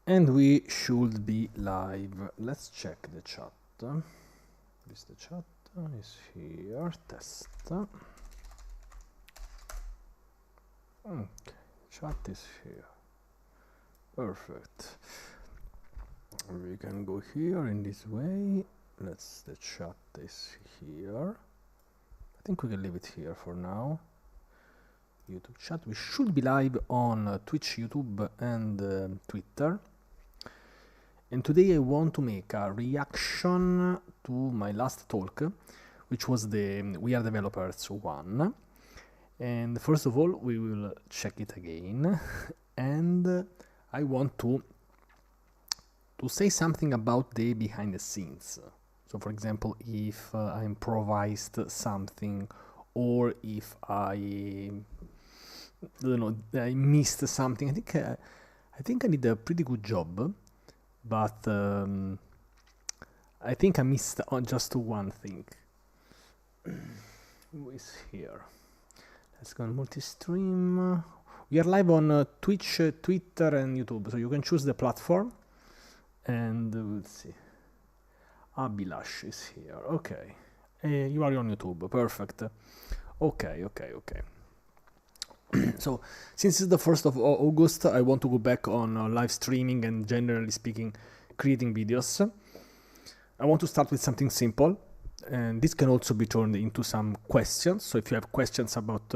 And we should be live. Let's check the chat. Is the chat is here? Test. Okay, chat is here. Perfect. We can go here in this way. The chat is here. I think we can leave it here for now. YouTube chat. We should be live on Twitch, YouTube, and Twitter. And today I want to make a reaction to my last talk, which was the We Are Developers 1. And first of all, we will check it again. And I want to say something about the behind the scenes. So for example, if I improvised something, or if I don't know, I missed something. I think I did a pretty good job, but I think I missed on just one thing. Who is here? Let's go on multi-stream. We are live on Twitch, Twitter, and YouTube, so you can choose the platform. And we'll see. Abhilash is here. Okay, you are on YouTube. Perfect. Okay. So, since it's the 1st of August, I want to go back on live streaming and, generally speaking, creating videos. I want to start with something simple, and this can also be turned into some questions. So if you have questions about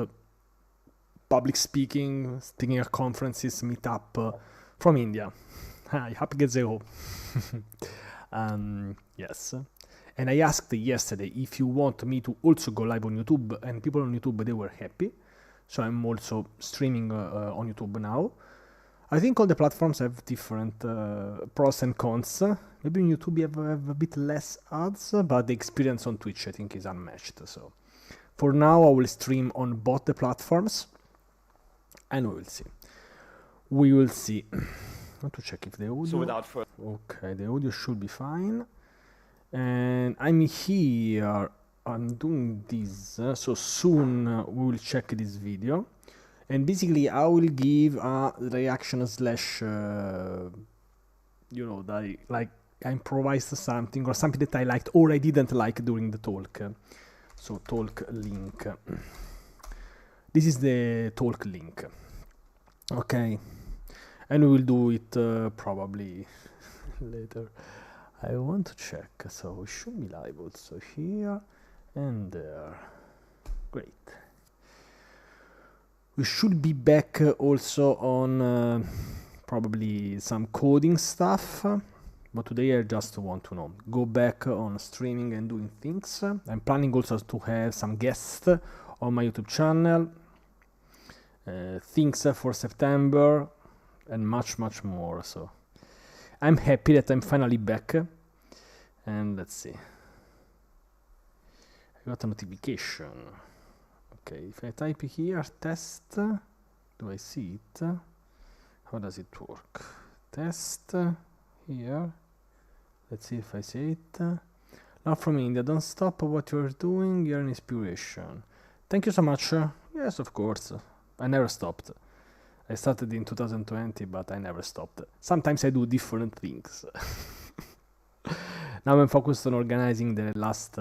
public speaking, speaking at conferences, meetup from India. Hi, happy Gezeo. Yes. And I asked yesterday if you want me to also go live on YouTube, and people on YouTube, they were happy. So I'm also streaming on YouTube now. I think all the platforms have different pros and cons. Maybe on YouTube you have a bit less ads, but the experience on Twitch I think is unmatched. So for now I will stream on both the platforms, and we will see. We will see. I want to check if the audio... So without further... Okay, the audio should be fine. And I'm here. I'm doing this, so soon we will check this video, and basically I will give a reaction slash, that I improvised something or something that I liked or I didn't like during the talk. So talk link. This is the talk link. Okay, and we will do it probably later. I want to check, so we should be live also here. And there. Great. We should be back also on probably some coding stuff, but today I just want to go back on streaming and doing things. I'm planning also to have some guests on my YouTube channel, things for September, and much more. So I'm happy that I'm finally back, and let's see. I got a notification. Okay, if I type here test, do I see it? How does it work? Test here. Let's see if I see it. Love from India. Don't stop what you're doing. You're an inspiration. Thank you so much. Yes, of course. I never stopped. I started in 2020, but I never stopped. Sometimes I do different things. Now I'm focused on organizing the last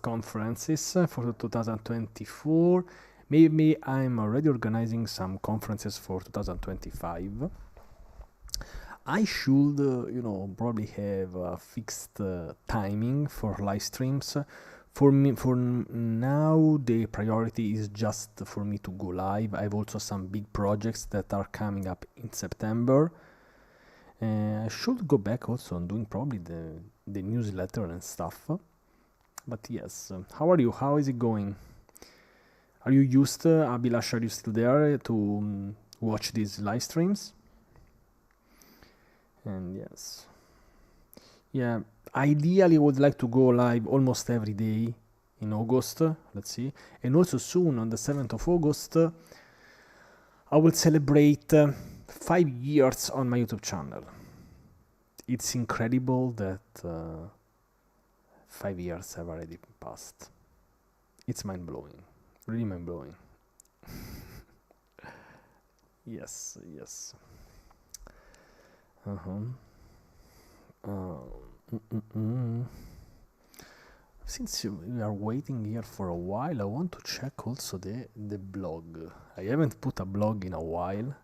conferences for 2024. Maybe I'm already organizing some conferences for 2025. I should, probably have a fixed timing for live streams. For me, for now, the priority is just for me to go live. I have also some big projects that are coming up in September. I should go back also on doing probably the newsletter and stuff. But yes, how are you? How is it going? Are you used, Abhilash, are you still there to watch these live streams? And yes. Yeah, ideally I would like to go live almost every day in August, let's see. And also soon, on the 7th of August, I will celebrate 5 years on my YouTube channel. It's incredible that 5 years have already passed. It's mind-blowing, really mind-blowing. Yes. Uh-huh. Mm, mm, mm. Since we are waiting here for a while, I want to check also the blog. I haven't put a blog in a while.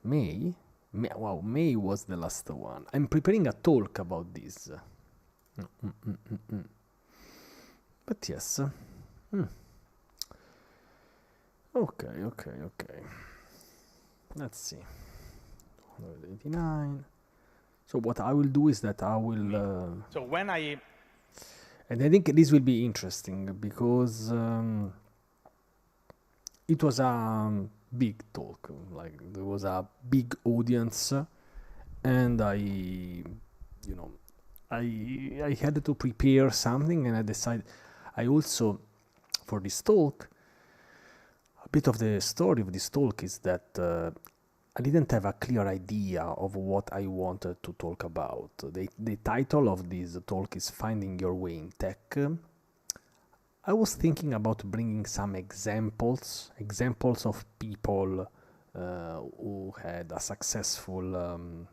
Wow, May was the last one. I'm preparing a talk about this. But yes. Okay. Let's see. 189. So what I will do is that I will... So when I... And I think this will be interesting because it was a big talk. Like there was a big audience, and I had to prepare something, and I decided. I also, for this talk, a bit of the story of this talk is that I didn't have a clear idea of what I wanted to talk about. The title of this talk is Finding Your Way in Tech. I was thinking about bringing some examples of people who had a successful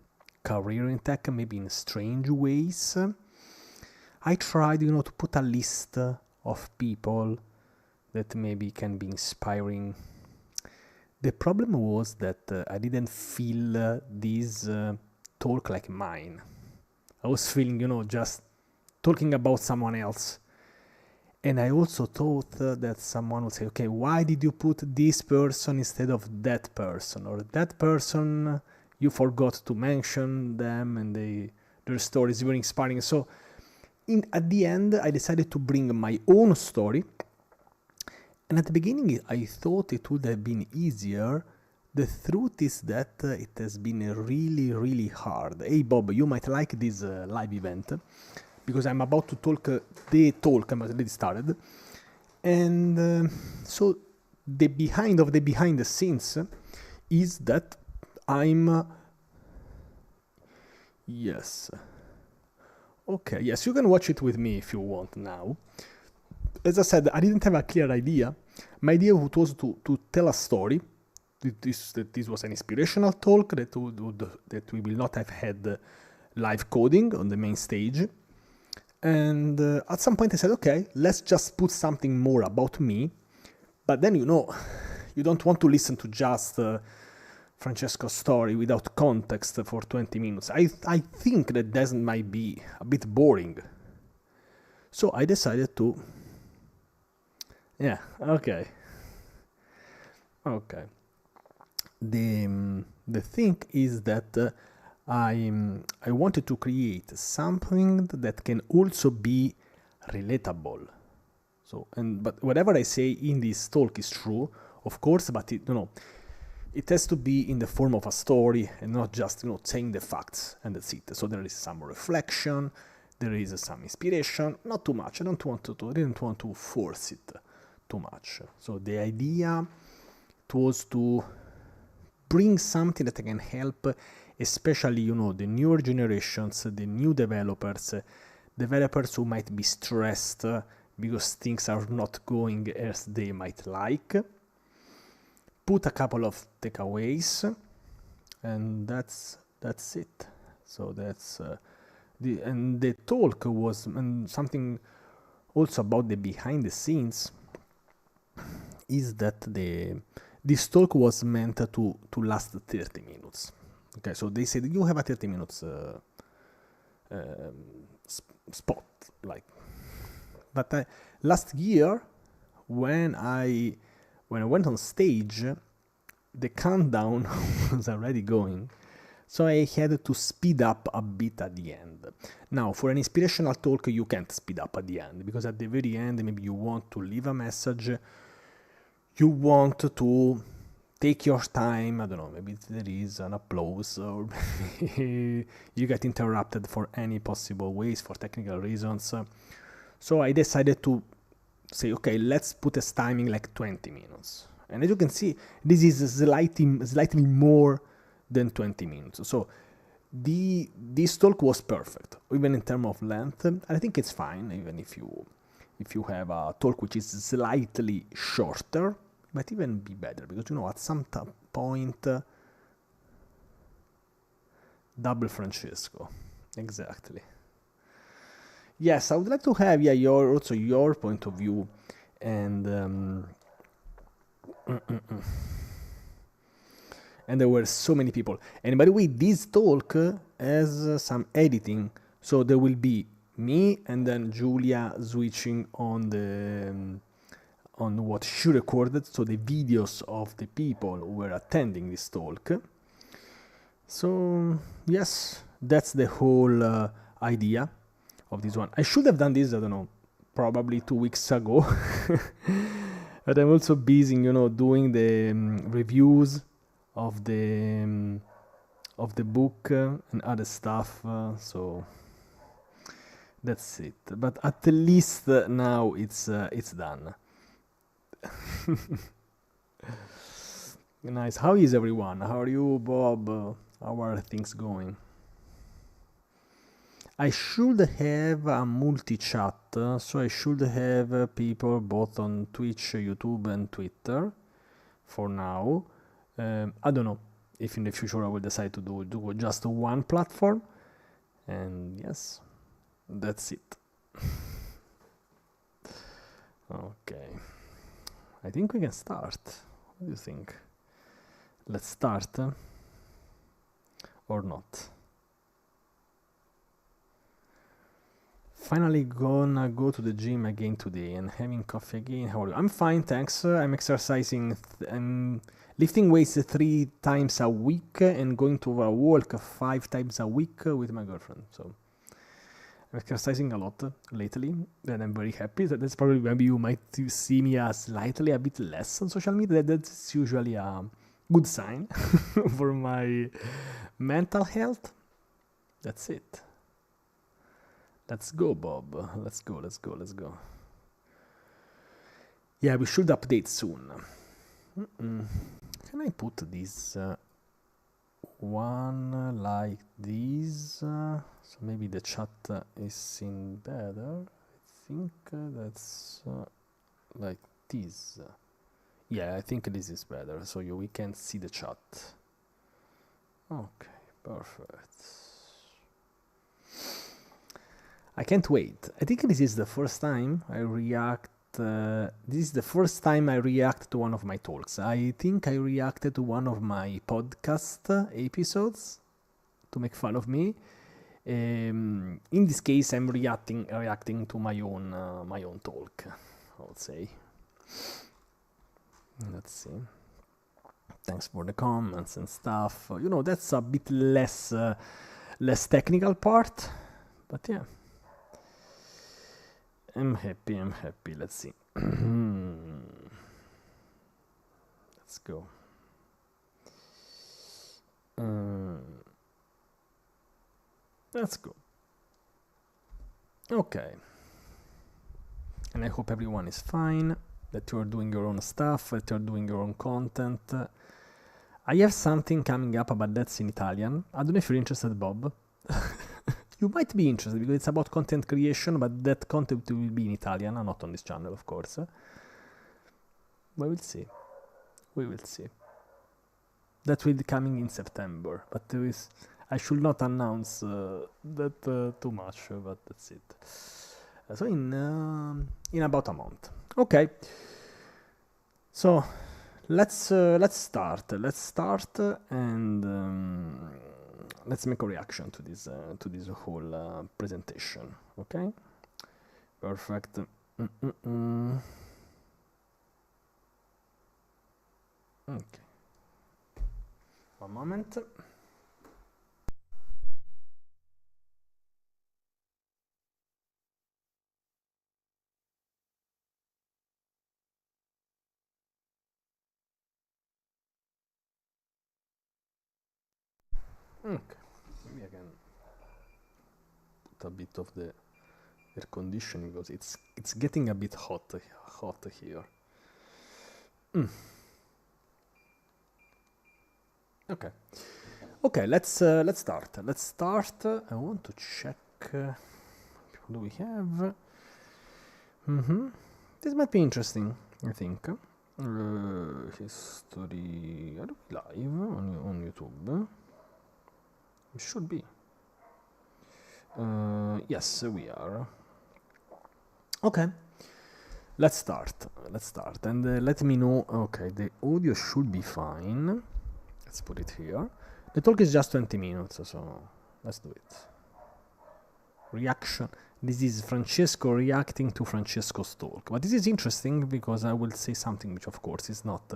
career in tech, maybe in strange ways. I tried, to put a list of people that maybe can be inspiring. The problem was that I didn't feel this talk like mine. I was feeling, just talking about someone else. And I also thought that someone would say, okay, why did you put this person instead of that person? Or that person, you forgot to mention them and their stories were inspiring. So at the end, I decided to bring my own story. And at the beginning, I thought it would have been easier. The truth is that it has been really, really hard. Hey, Bob, you might like this live event because I'm about to talk the talk. I'm already started. And so the behind the scenes is that I'm... yes. Okay, yes, you can watch it with me if you want now. As I said, I didn't have a clear idea. My idea was to tell a story. That this was an inspirational talk, that we will not have had live coding on the main stage. And at some point I said, okay, let's just put something more about me. But then, you don't want to listen to just Francesco's story without context for 20 minutes. I think that might be a bit boring. So I decided to... yeah, okay. The thing is that I wanted to create something that can also be relatable. So, but whatever I say in this talk is true, of course, but it has to be in the form of a story and not just saying the facts and that's it. So there is some reflection, there is some inspiration, not too much. I didn't want to force it too much. So the idea was to bring something that can help, especially the newer generations, the new developers who might be stressed because things are not going as they might like. Put a couple of takeaways, and that's it. So that's the talk was something also about the behind the scenes. Is that this talk was meant to last 30 minutes. Okay, so they said you have a 30 minutes spot, like. But last year, when I went on stage, the countdown was already going, so I had to speed up a bit at the end. Now, for an inspirational talk, you can't speed up at the end, because at the very end, maybe you want to leave a message, you want to take your time, I don't know, maybe there is an applause, or you get interrupted for any possible ways, for technical reasons. So I decided to say, okay, let's put a timing like 20 minutes. And as you can see, this is slightly more than 20 minutes. So this talk was perfect, even in terms of length. I think it's fine, even if you have a talk which is slightly shorter, it might even be better, because at some point Double Francesco. Exactly. Yes, I would like to have your point of view, and and there were so many people. And by the way, this talk has some editing, so there will be me and then Julia switching on the on what she recorded, so the videos of the people who were attending this talk. So yes, that's the whole idea of this one. I should have done this, I don't know, probably 2 weeks ago. But I'm also busy, doing the reviews of the book and other stuff. So that's it. But at least now it's done. Nice. How is everyone? How are you, Bob? How are things going? I should have a multi-chat, so I should have people both on Twitch, YouTube, and Twitter for now. I don't know if in the future I will decide to do just one platform. And yes, that's it. Okay. I think we can start. What do you think? Let's start or not? Finally gonna go to the gym again today and having coffee again. How are you? I'm fine, thanks. I'm exercising. I'm lifting weights 3 times a week and going to a walk 5 times a week with my girlfriend. So I'm exercising a lot lately, and I'm very happy. That's probably maybe you might see me slightly a bit less on social media. That's usually a good sign for my mental health. That's it. Let's go, Bob. Let's go. Yeah, we should update soon. Can I put this one like this? So maybe the chat is seen better. I think that's like this. Yeah, I think this is better, so we can see the chat. Okay, perfect. I can't wait. I think this is the first time I react. This is the first time I react to one of my talks. I think I reacted to one of my podcast episodes to make fun of me. In this case, I'm reacting to my own talk, I would say. Let's see. Thanks for the comments and stuff. That's a bit less technical part, but yeah. I'm happy. Let's see. Let's go. Let's go. Okay. And I hope everyone is fine, that you're doing your own stuff, that you're doing your own content. I have something coming up, but that's in Italian. I don't know if you're interested, Bob. You might be interested because it's about content creation, but that content will be in Italian, not on this channel, of course. We will see. That will be coming in September, but I should not announce that too much, but that's it. So in about a month. Okay. So let's start. And let's make a reaction to this whole presentation. Okay. Perfect. Okay. One moment. Okay. Maybe I can put a bit of the air conditioning because it's getting a bit hot here. Okay, let's start. I want to check what do we have. This might be interesting, I think. History. Are we live on YouTube? Should be. Yes, we are. Okay. Let's start. And let me know. Okay, the audio should be fine. Let's put it here. The talk is just 20 minutes, so let's do it. Reaction. This is Francesco reacting to Francesco's talk. But this is interesting because I will say something which, of course, is not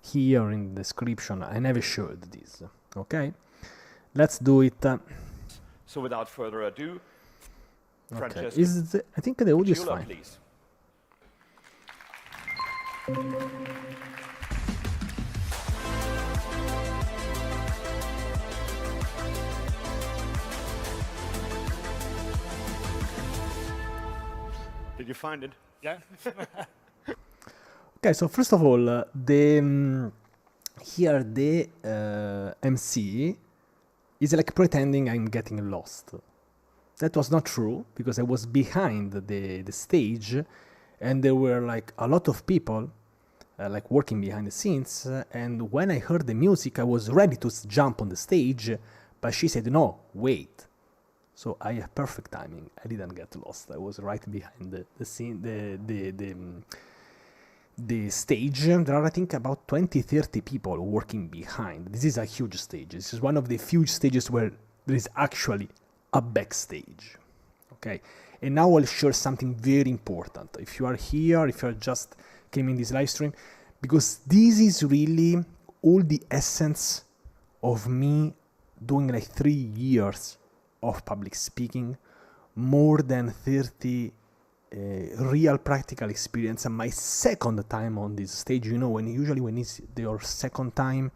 here in the description. I never showed this. Okay? Let's do it. So without further ado, Okay. Francesco, I think the audio is Giulia, fine. please. Did you find it? Yeah. Okay, so first of all, here the MC is like pretending I'm getting lost. That was not true because I was behind the stage, and there were like a lot of people like working behind the scenes. And when I heard the music, I was ready to jump on the stage, but she said, "No, wait." So I have perfect timing. I didn't get lost. I was right behind the scene, the stage. There are, I think, about 20-30 people working behind. This is a huge stage. This is one of the few stages where there is actually a backstage. Okay, and now I'll share something very important. If you are here, if you are just came in this live stream, because this is really all the essence of me doing like 3 years of public speaking, more than 30 real practical experience, and my second time on this stage. You know, when it's your second time,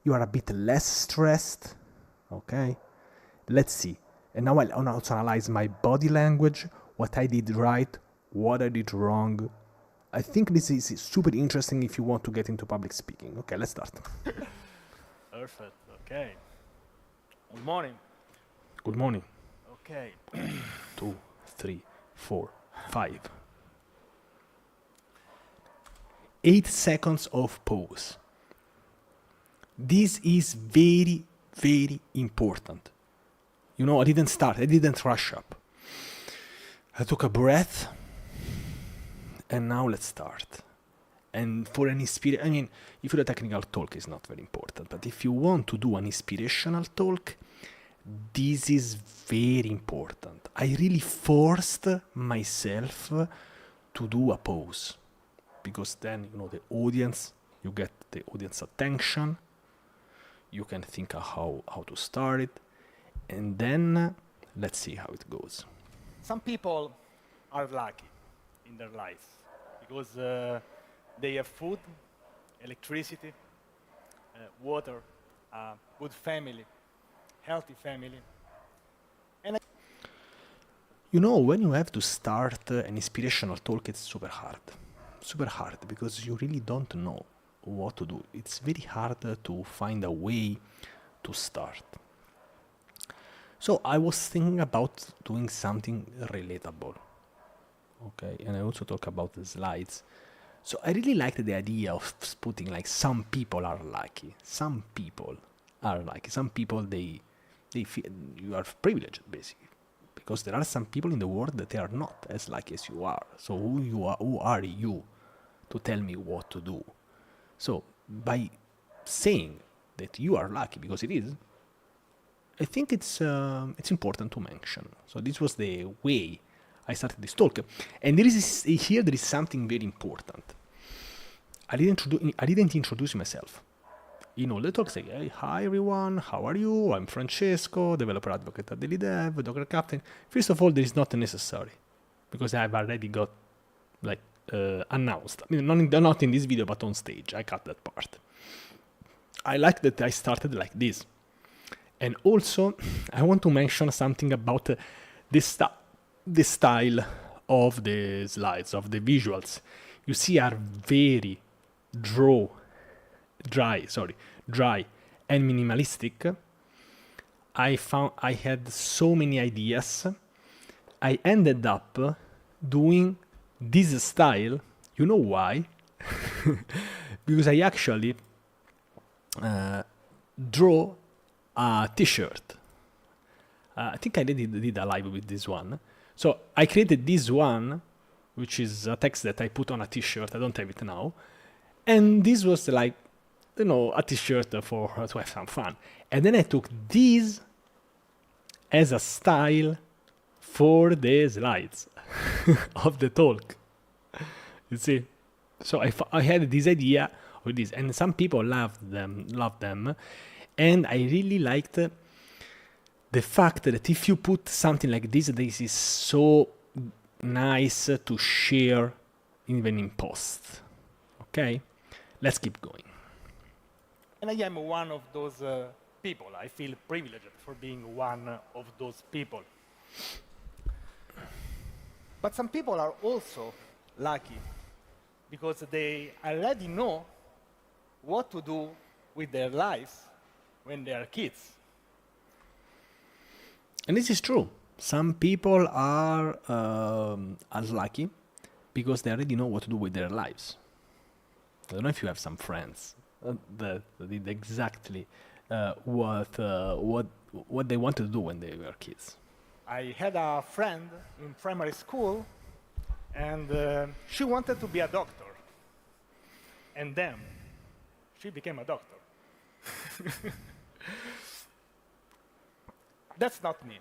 you are a bit less stressed. Okay, let's see. And now I'll also analyze my body language, what I did right, what I did wrong. I think this is super interesting if you want to get into public speaking. Okay, let's start. Perfect. Okay. Good morning. Good morning. Okay. 2, 3, 4, 5. 8 seconds of pause. This is very, very important. You know, I didn't rush up. I took a breath, and now let's start. And for an inspiration, I mean, if you're a technical talk, it's not very important, but if you want to do an inspirational talk, this is very important. I really forced myself to do a pause, because then, you know, you get the audience attention, you can think of how to start it, and then let's see how it goes. Some people are lucky in their life because they have food, electricity, water, good family, healthy family. You know, when you have to start an inspirational talk, it's super hard, because you really don't know what to do. It's very hard to find a way to start. So I was thinking about doing something relatable. Okay, and I also talk about the slides. So I really liked the idea of putting like some people are lucky. Some people, they feel you are privileged, basically, because there are some people in the world that they are not as lucky as you are. So who are you to tell me what to do? So by saying that you are lucky, because it is, I think it's important to mention. So this was the way I started this talk, and there is something very important. I didn't introduce myself. In all the talks, say, hey, hi everyone, how are you? I'm Francesco, developer advocate at Daily Dev, Docker Captain. First of all, this is not necessary, because I've already got announced. I mean, not in this video, but on stage. I cut that part. I like that I started like this. And also, I want to mention something about the style of the slides, of the visuals. You see, are very dry and minimalistic. I had so many ideas. I ended up doing this style. You know why? Because I actually draw a t-shirt. I think I did a live with this one. So I created this one, which is a text that I put on a t-shirt. I don't have it now. And this was like, a t-shirt to have some fun. And then I took this as a style for the slides of the talk. You see? So I had this idea with this, and some people loved them. And I really liked the fact that if you put something like this is so nice to share even in post. Okay? Let's keep going. And I am one of those people. I feel privileged for being one of those people. But some people are also lucky because they already know what to do with their lives when they are kids. And this is true. Some people are as lucky because they already know what to do with their lives. I don't know if you have some friends that did exactly what they wanted to do when they were kids. I had a friend in primary school, and she wanted to be a doctor. And then she became a doctor. That's not me.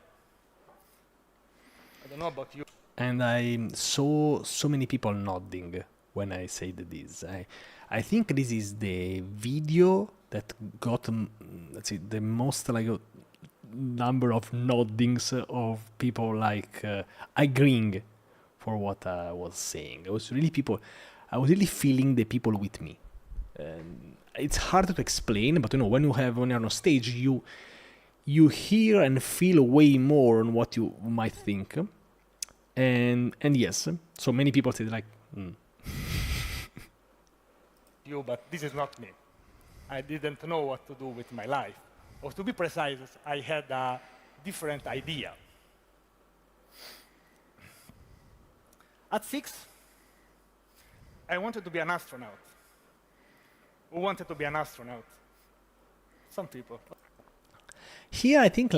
I don't know about you. And I saw so many people nodding when I said this. I think this is the video that got, let's see, the most number of noddings of people agreeing for what I was saying. I was really feeling the people with me. And it's hard to explain, but when you're on stage, you hear and feel way more on what you might think. And yes, so many people say you, but this is not me. I didn't know what to do with my life. Or to be precise, I had a different idea. At 6, I wanted to be an astronaut. Who wanted to be an astronaut? Some people. Here, I think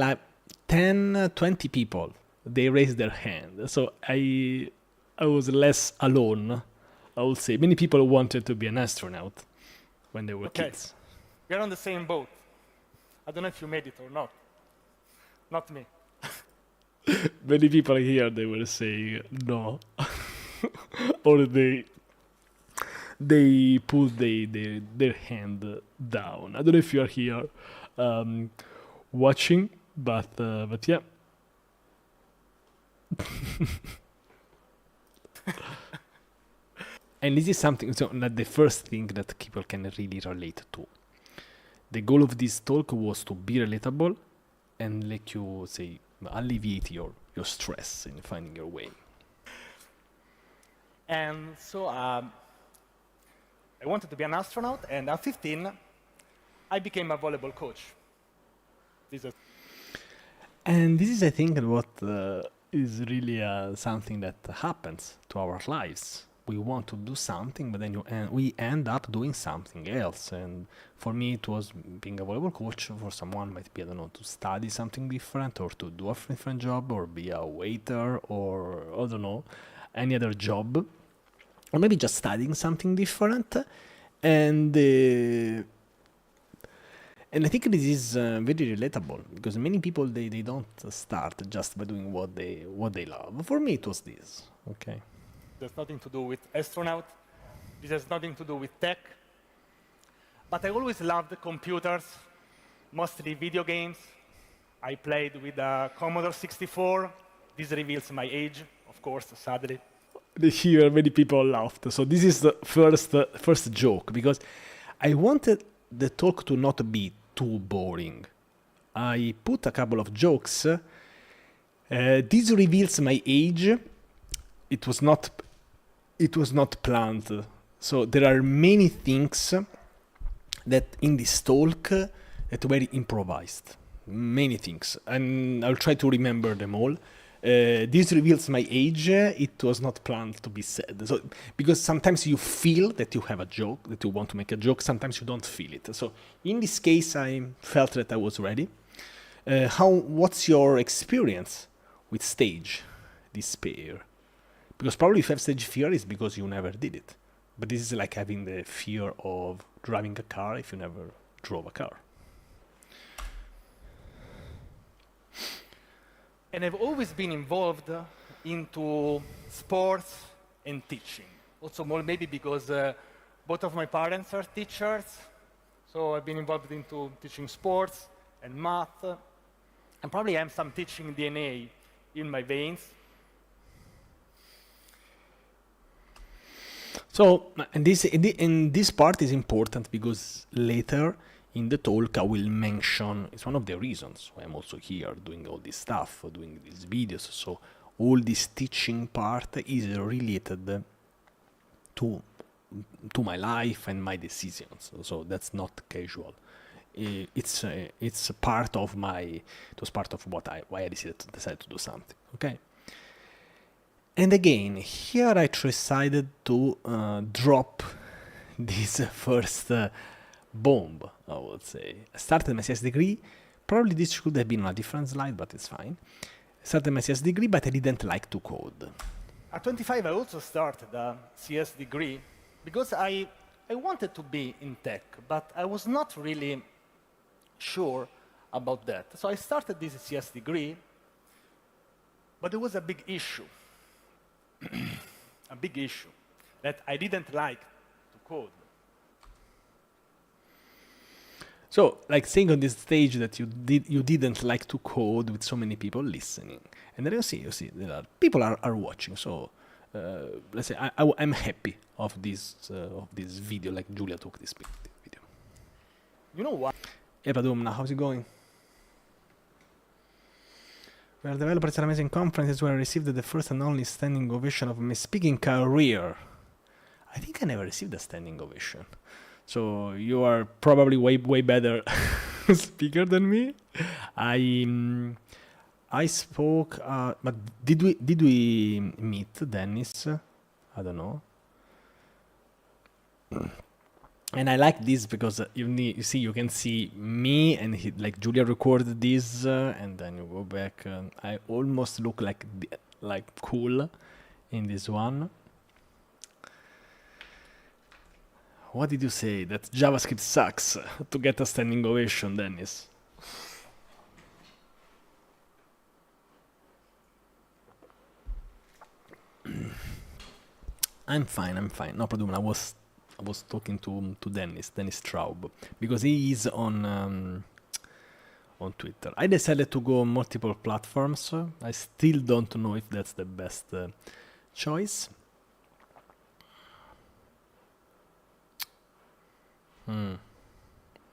10, 20 people, they raised their hand. So I was less alone, I would say. Many people wanted to be an astronaut when they were kids. We're on the same boat. I don't know if you made it or not. Not me. Many people here, they were saying no. Or they put their hand down. I don't know if you are here watching, but yeah. And this is something, so not the first thing that people can really relate to. The goal of this talk was to be relatable and let you alleviate your stress in finding your way. And so I wanted to be an astronaut, and at 15, I became a volleyball coach. And this is, I think, what is really something that happens to our lives. We want to do something, but then we end up doing something else. And for me, it was being a volleyball coach. For someone, might be, I don't know, to study something different, or to do a different job, or be a waiter, or I don't know, any other job, or maybe just studying something different. And I think this is very relatable, because many people they don't start just by doing what they love. For me, it was this. Okay. There's nothing to do with astronaut. This has nothing to do with tech. But I always loved computers, mostly video games. I played with a Commodore 64. This reveals my age, of course, sadly. Here, many people laughed. So this is the first joke, because I wanted the talk to not be too boring. I put a couple of jokes. This reveals my age. It was not planned. So there are many things that in this talk that were improvised. Many things, and I'll try to remember them all. This reveals my age. It was not planned to be said. So, because sometimes you feel that you have a joke, that you want to make a joke. Sometimes you don't feel it. So in this case, I felt that I was ready. What's your experience with stage despair? Because probably if you have stage fear, it's because you never did it. But this is like having the fear of driving a car if you never drove a car. And I've always been involved into sports and teaching. Also more maybe because both of my parents are teachers, so I've been involved into teaching sports and math, and probably have some teaching DNA in my veins. So, and this part is important because later in the talk I will mention, it's one of the reasons why I'm also here doing all this stuff, doing these videos. So all this teaching part is related to my life and my decisions. So that's not casual. It's part of it was part of why I decided to do something. Okay. And again, here I decided to drop this first bomb, I would say. I started my CS degree. Probably this should have been on a different slide, but it's fine. I started my CS degree, but I didn't like to code. At 25, I also started a CS degree because I wanted to be in tech, but I was not really sure about that. So I started this CS degree, but there was a big issue. A big issue that I didn't like to code. So, like saying on this stage that you didn't like to code with so many people listening, and then you see people are watching. So, let's say I'm happy of this video. Like Julia took this video. You know what? Hey Padumna, how's it going? We are developers at an amazing conference where I received the first and only standing ovation of my speaking career. I think I never received a standing ovation. So you are probably way better speaker than me. I spoke, but did we meet Dennis? I don't know. And I like this because you can see me and like Julia recorded this, and then you go back. I almost look like cool in this one. What did you say? That JavaScript sucks to get a standing ovation, Dennis? I'm fine. No problem. I was talking to Dennis Traub, because he is on Twitter. I decided to go on multiple platforms. I still don't know if that's the best choice.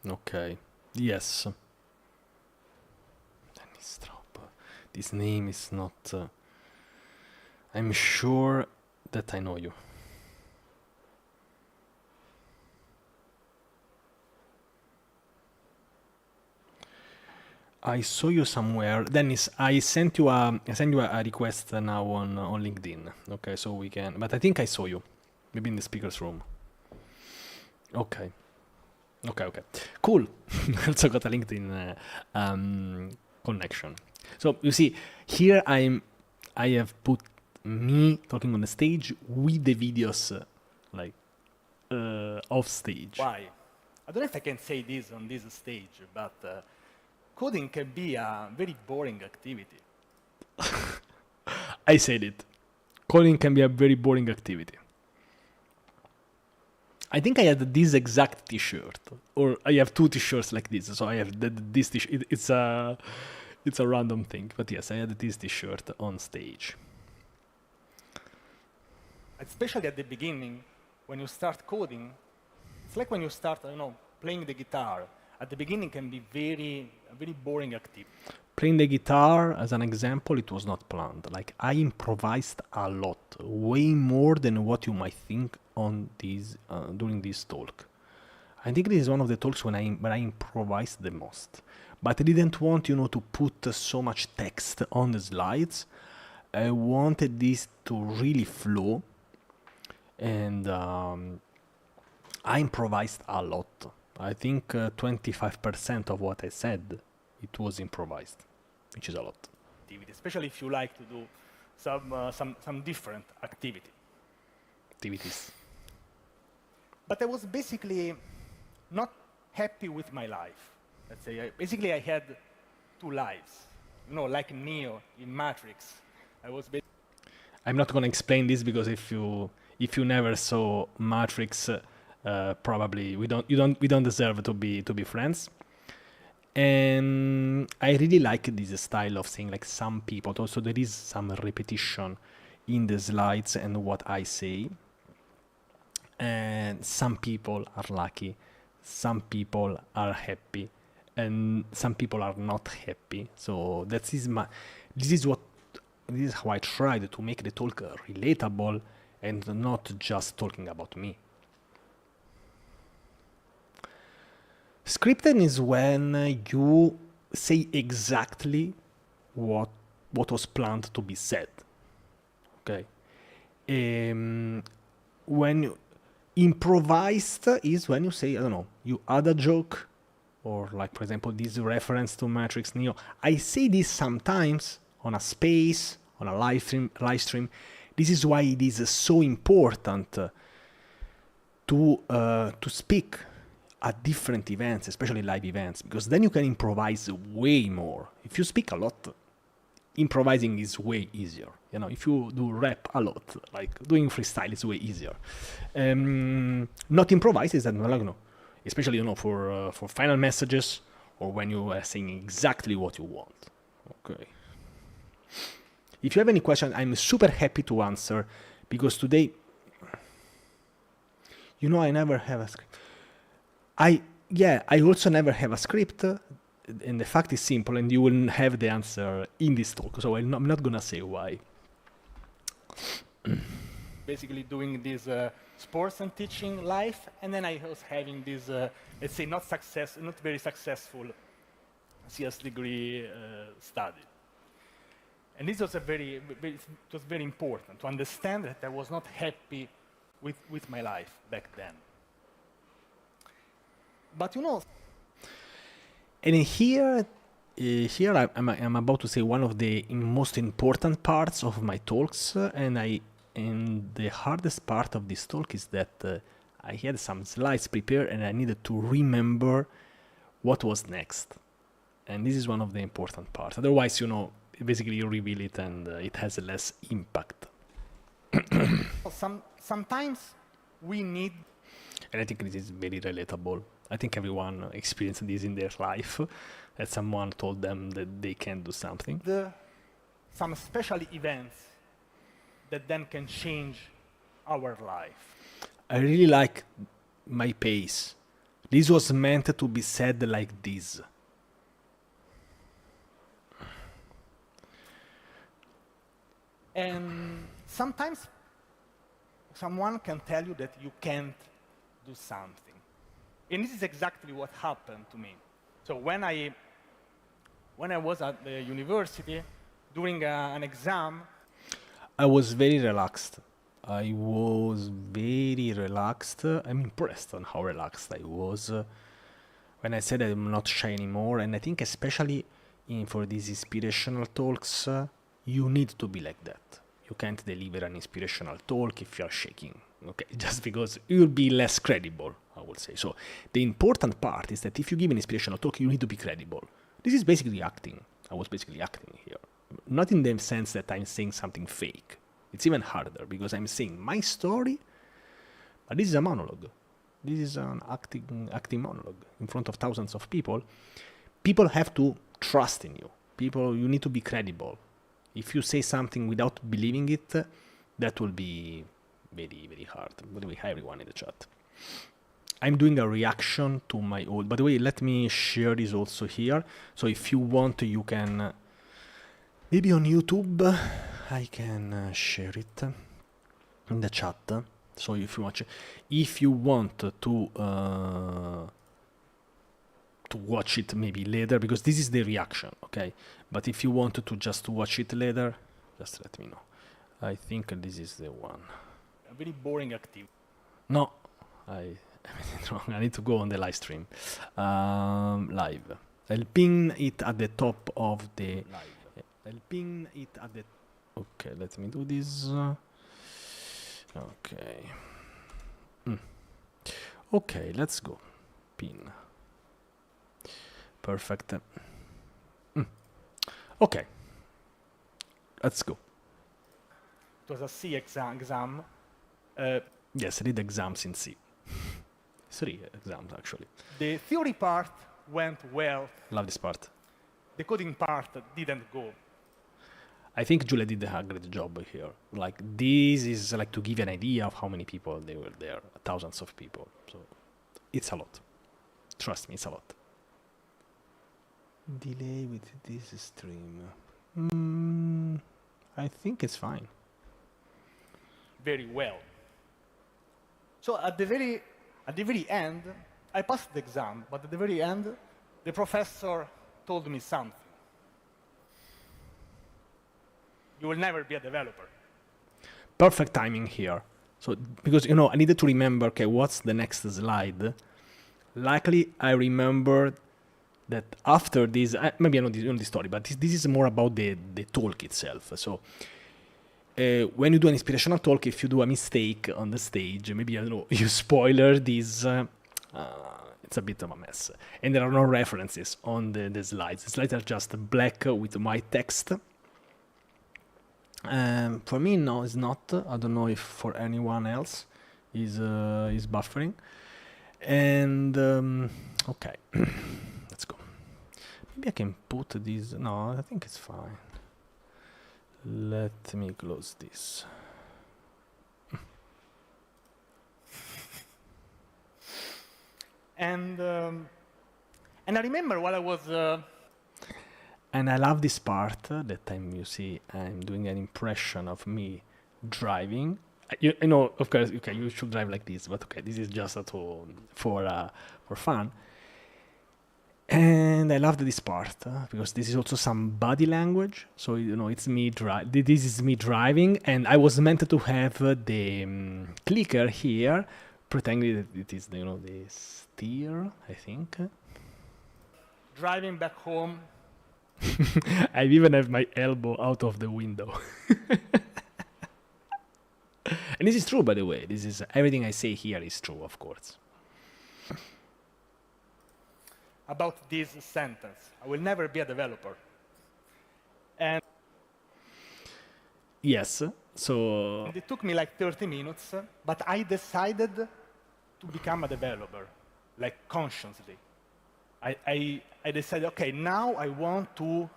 Okay. Yes. Dennis Traub. This name is not... I'm sure that I know you. I saw you somewhere. Dennis, I sent you a request now on LinkedIn. Okay, so we can... But I think I saw you. Maybe in the speaker's room. Okay. Cool. Also got a LinkedIn connection. So you see, here I have put me talking on the stage with the videos off stage. Why? I don't know if I can say this on this stage, but coding can be a very boring activity. I said it. Coding can be a very boring activity. I think I had this exact t-shirt, or I have two t-shirts like this. So I have this t-shirt. It's a random thing, but yes, I had this t-shirt on stage. Especially at the beginning, when you start coding, it's like when you start, playing the guitar. At the beginning, can be a very boring activity. Playing the guitar, as an example, it was not planned. Like, I improvised a lot, way more than what you might think on these during this talk. I think this is one of the talks when I improvised the most. But I didn't want, to put so much text on the slides. I wanted this to really flow, and I improvised a lot. I think 25% of what I said it was improvised, which is a lot. Especially if you like to do some different Activities. But I was basically not happy with my life. Let's say, basically I had two lives. You know, like Neo in Matrix. I'm not going to explain this because if you never saw Matrix, probably we don't deserve to be friends. And I really like this style of saying like some people. Also, there is some repetition in the slides and what I say. And some people are lucky, some people are happy, and some people are not happy. So this is how I tried to make the talk relatable and not just talking about me. Scripted is when you say exactly what was planned to be said. Okay. When you improvised is when you say, I don't know, you add a joke, or like for example this reference to Matrix Neo. I say this sometimes on a space, on a live stream. This is why it is so important to speak at different events, especially live events, because then you can improvise way more. If you speak a lot, improvising is way easier. You know, if you do rap a lot, like doing freestyle is way easier. Not improvise is that, especially for final messages or when you are saying exactly what you want. Okay. If you have any question, I'm super happy to answer, because today, I never have a script. I also never have a script, and the fact is simple, and you will have the answer in this talk, so I'm not gonna say why. Basically doing this sports and teaching life, and then I was having this, let's say, not very successful CS degree study. And this was it was very important to understand that I was not happy with my life back then. But and here I'm about to say one of the most important parts of my talks, and the hardest part of this talk is that I had some slides prepared and I needed to remember what was next. And this is one of the important parts. Otherwise, basically you reveal it and it has less impact. Sometimes we need... And I think this is very relatable. I think everyone experienced this in their life, that someone told them that they can do something. Some special events that then can change our life. I really like my pace. This was meant to be said like this. And sometimes someone can tell you that you can't do something. And this is exactly what happened to me. So when I was at the university during an exam, I was very relaxed. I'm impressed on how relaxed I was when I said I'm not shy anymore. And I think especially for these inspirational talks, you need to be like that. You can't deliver an inspirational talk if you're shaking. Okay, just because you'll be less credible, I would say. So the important part is that if you give an inspirational talk, you need to be credible. This is basically acting. I was basically acting here. Not in the sense that I'm saying something fake. It's even harder because I'm saying my story, but this is a monologue. This is an acting monologue in front of thousands of people. People have to trust in you. You need to be credible. If you say something without believing it, that will be very, very hard. By the way, hi everyone in the chat. I'm doing a reaction to my old... By the way, let me share this also here. So if you want, you can... maybe on YouTube, I can share it in the chat. So if you want to watch it maybe later, because this is the reaction, okay? But if you want to just watch it later, just let me know. I think this is the one. A very boring activity. No, I made it wrong. I need to go on the live stream. Live. I'll pin it at the top of the live. I'll pin it at the... Okay, let me do this. Okay. Okay, let's go. Pin. Perfect. Okay. Let's go. It was a C exam. Yes, read exams in C. 3 exams, actually. The theory part went well. Love this part. The coding part didn't go. I think Julia did a great job here. Like, this is like to give you an idea of how many people they were there. Thousands of people. So, it's a lot. Trust me, it's a lot. Delay with this stream. I think it's fine. Very well. So at the very end, I passed the exam, but at the very end, the professor told me something. You will never be a developer. Perfect timing here. So, because, you know, I needed to remember, okay, what's the next slide? Luckily, I remembered that after this, maybe I know the story, but this is more about the talk itself. So, when you do an inspirational talk, if you do a mistake on the stage, maybe, I don't know, you spoiler this, it's a bit of a mess. And there are no references on the slides. The slides are just black with white text. For me, no, it's not. I don't know if for anyone else is buffering. And okay, let's go. Maybe I can put this. No, I think it's fine. Let me close this. And I remember while I was. And I love this part. That time you see I'm doing an impression of me driving. You know, of course, okay, you should drive like this, but okay, this is just for fun. And I loved this part because this is also some body language. So, you know, it's me this is me driving, and I was meant to have the clicker here, pretending that it is, you know, the steer, I think. Driving back home. I even have my elbow out of the window. And this is true, by the way. This is everything I say here is true, of course. About this sentence, I will never be a developer. And Yes, so it took me like 30 minutes, but I decided to become a developer, like consciously. I decided, okay, now I want to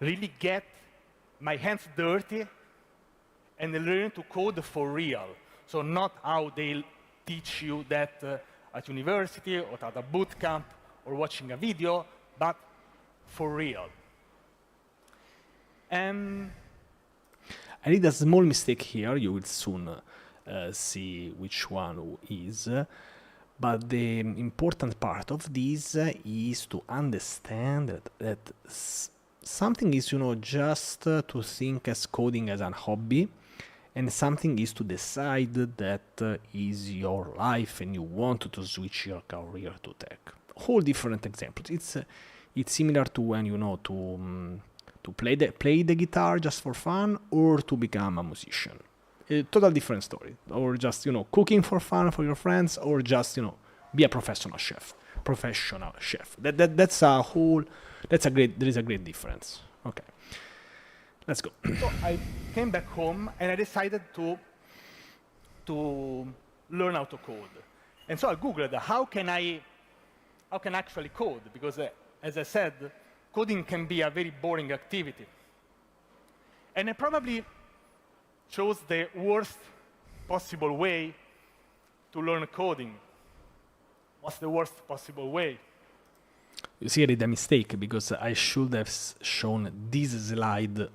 really get my hands dirty and learn to code for real. So not how they teach you that at university or at a boot camp or watching a video, but for real. And I did a small mistake here. You will soon see which one is. But the important part of this is to understand that something is, you know, just to think as coding as a hobby, and something is to decide that is your life and you want to switch your career to tech. Whole different examples. It's similar to when, you know, to play the guitar just for fun or to become a musician. A total different story. Or just, you know, cooking for fun for your friends, or just, you know, be a professional chef. That's there is a great difference. Okay. Let's go. so I came back home and I decided to learn how to code. And so I Googled how can I actually code, because as I said, coding can be a very boring activity. And I probably chose the worst possible way to learn coding. What's the worst possible way? You see, I did a mistake because I should have shown this slide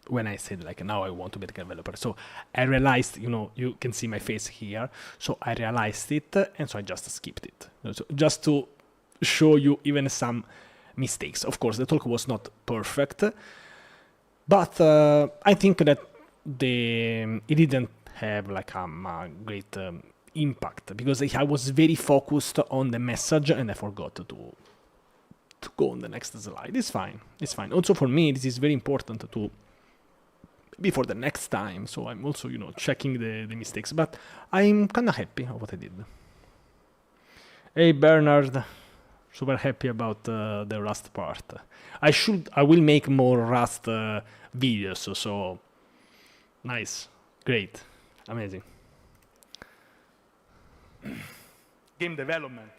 when I said, like, now I want to be a developer. So I realized, you know, you can see my face here. So I realized it, and so I just skipped it. So just to show you even some mistakes. Of course, the talk was not perfect, but I think that it didn't have like a great impact, because I was very focused on the message and I forgot to go on the next slide. It's fine. It's fine. Also for me, this is very important to be for the next time. So I'm also, checking the mistakes. But I'm kind of happy of what I did. Hey Bernard, super happy about the Rust part. I will make more Rust videos. So nice, great, amazing. Game development.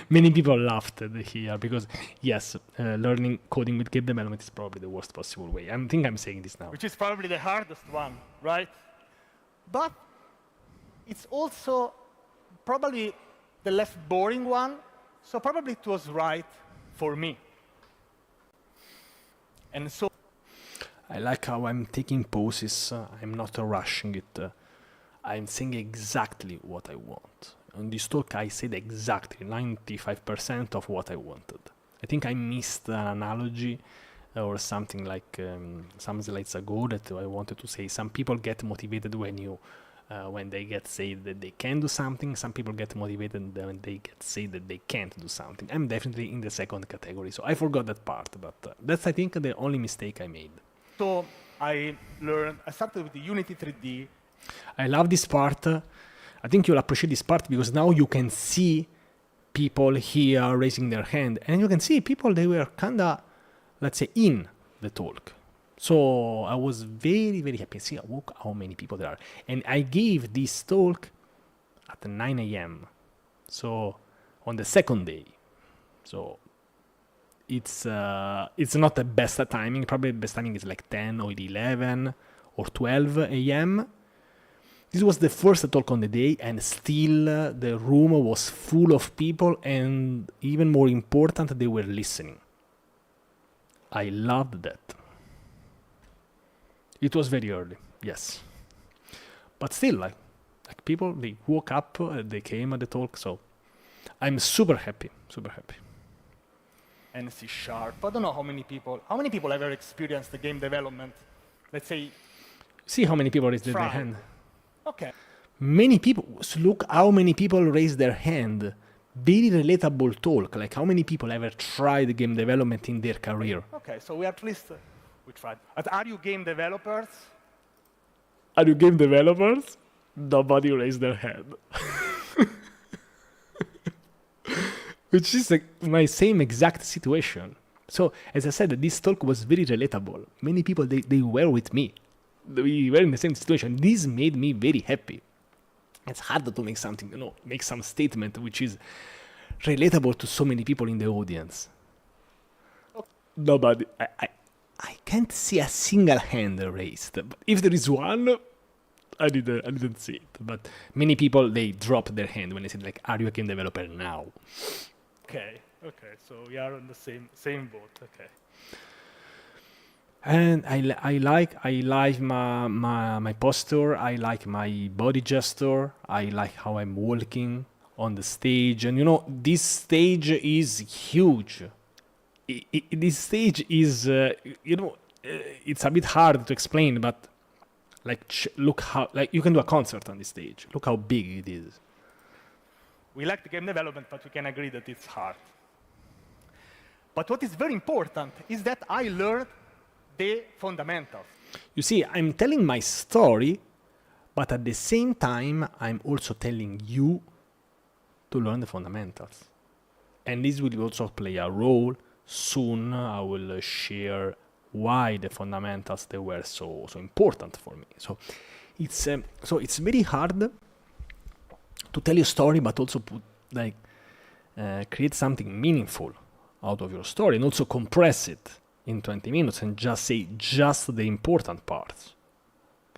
Many people laughed here because yes, learning coding with game development is probably the worst possible way. I think I'm saying this now. Which is probably the hardest one, right? But it's also probably the less boring one, so probably it was right for me. And so I like how I'm taking pauses. I'm not rushing it. I'm saying exactly what I want. On this talk, I said exactly 95% of what I wanted. I think I missed an analogy or something like some slides ago that I wanted to say. Some people get motivated when they get said that they can do something. Some people get motivated when they get said that they can't do something. I'm definitely in the second category, so I forgot that part. But that's, I think, the only mistake I made. So I started with the Unity 3D. I love this part. I think you'll appreciate this part because now you can see people here raising their hand, and you can see people, they were kind of, let's say, in the talk. So I was very, very happy. See how many people there are. And I gave this talk at 9 a.m. So on the second day. So it's not the best timing. Probably the best timing is like 10 or 11 or 12 a.m. This was the first talk on the day, and still the room was full of people, and even more important, they were listening. I loved that. It was very early, yes. But still, like people, they woke up, they came at the talk, so I'm super happy, super happy. And C#. I don't know how many people ever experienced the game development? Let's say. See how many people raised their hand. Okay. Many people, so look how many people raised their hand. Very relatable talk, like how many people ever tried game development in their career. Okay, so we at least, we tried. Are you game developers? Are you game developers? Nobody raised their hand. Which is like my same exact situation. So, as I said, this talk was very relatable. Many people, they were with me. We were in the same situation. This made me very happy. It's hard to make something, make some statement which is relatable to so many people in the audience. Nobody, I can't see a single hand raised. But if there is one, I didn't see it. But many people, they dropped their hand when I said, like, are you a game developer now? Okay, so we are on the same boat, okay. And I like my posture. I like my body gesture. I like how I'm walking on the stage. And this stage is huge. This stage is, it's a bit hard to explain, but look how, you can do a concert on this stage. Look how big it is. We like the game development, but we can agree that it's hard. But what is very important is that I learned the fundamentals. You see, I'm telling my story, but at the same time, I'm also telling you to learn the fundamentals. And this will also play a role. Soon I will share why the fundamentals, they were so important for me. So it's very hard to tell your story, but also create something meaningful out of your story, and also compress it in 20 minutes and just say just the important parts.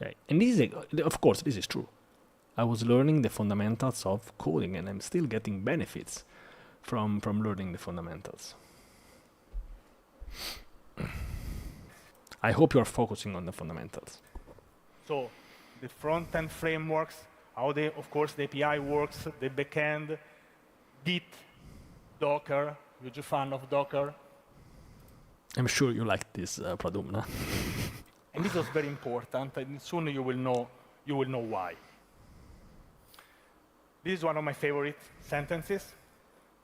Okay, and this is, of course, this is true. I was learning the fundamentals of coding, and I'm still getting benefits from learning the fundamentals. I hope you're focusing on the fundamentals. So the front-end frameworks, how of course the API works, the backend, Git, Docker. You're a fan of Docker? I'm sure you like this, Pradumna. And this was very important, and soon you will know why. This is one of my favorite sentences.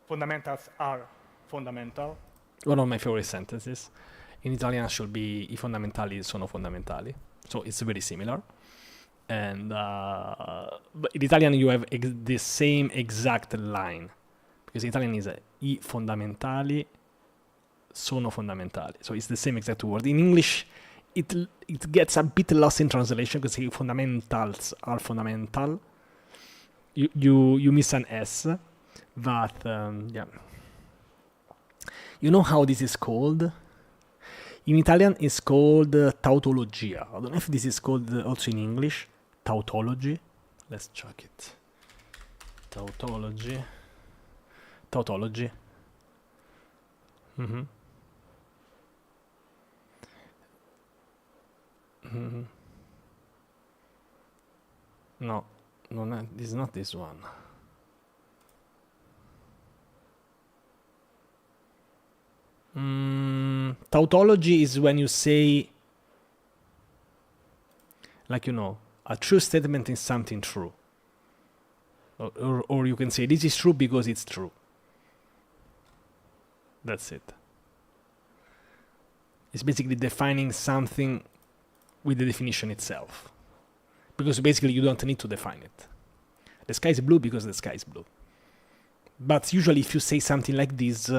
fundamentals are fundamental. One of my favorite sentences. In Italian should be I fondamentali sono fondamentali. So it's very similar. And but in Italian you have the same exact line. Because in Italian is I fondamentali sono fondamentali. So it's the same exact word. In English, it gets a bit lost in translation because fundamentals are fundamental. You miss an S, but yeah. You know how this is called? In Italian, it's called tautologia. I don't know if this is called also in English. Tautology. Let's check it. Tautology. Tautology. Mm-hmm. Mm-hmm. No, this is not this one. Tautology is when you say, like, a true statement is something true. Or you can say, this is true because it's true. That's it. It's basically defining something with the definition itself. Because basically you don't need to define it. The sky is blue because the sky is blue. But usually if you say something like this,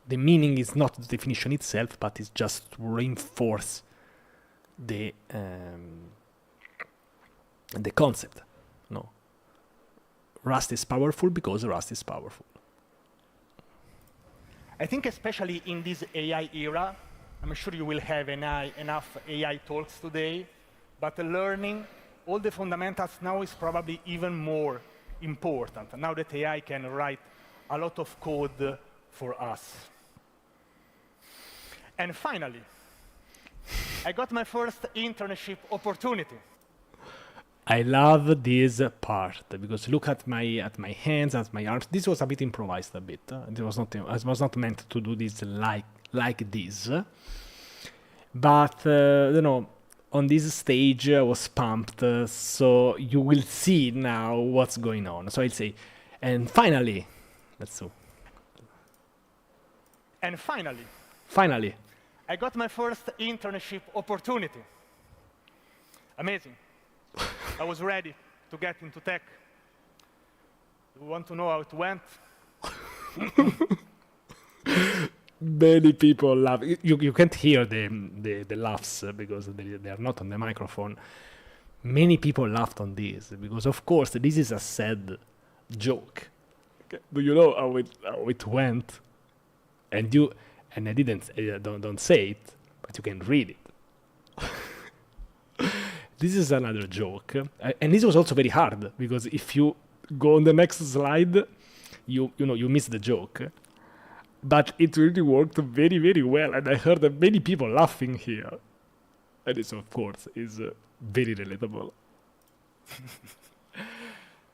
the meaning is not the definition itself, but it's just to reinforce the concept. No. Rust is powerful because Rust is powerful. I think especially in this AI era, I'm sure you will have enough AI talks today, but learning all the fundamentals now is probably even more important, now that AI can write a lot of code for us. And finally, I got my first internship opportunity. I love this part because look at my hands, at my arms. This was a bit improvised, a bit. It was not meant to do this like this. But on this stage I was pumped, so you will see now what's going on. So I'll say, and finally, let's do. And Finally, I got my first internship opportunity. Amazing. I was ready to get into tech. You want to know how it went? Many people laugh. You can't hear the laughs because they are not on the microphone. Many people laughed on this because, of course, this is a sad joke. Do you know how it went? And I didn't don't say it, but you can read it. This is another joke, and this was also very hard because if you go on the next slide, you miss the joke. But it really worked very, very well, and I heard many people laughing here, and this, of course, is very relatable.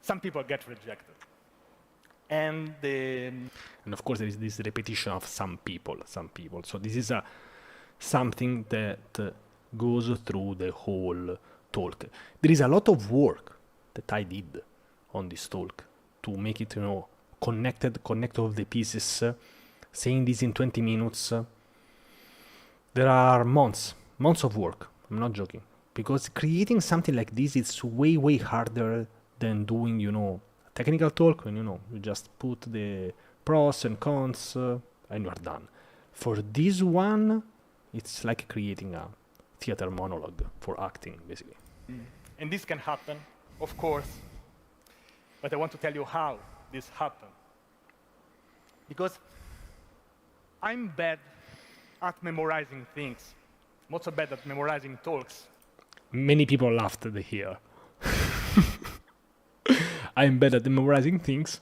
Some people get rejected, and of course there is this repetition of some people. So this is something that goes through the whole talk. There is a lot of work that I did on this talk to make it, connect all the pieces. Saying this in 20 minutes, there are months of work. I'm not joking, because creating something like this is way, way harder than doing, a technical talk when you just put the pros and cons and you are done. For this one, it's like creating a theater monologue for acting, basically. And this can happen, of course, but I want to tell you how this happened. Because I'm bad at memorizing things. I'm also bad at memorizing talks. Many people laughed here. I'm bad at memorizing things.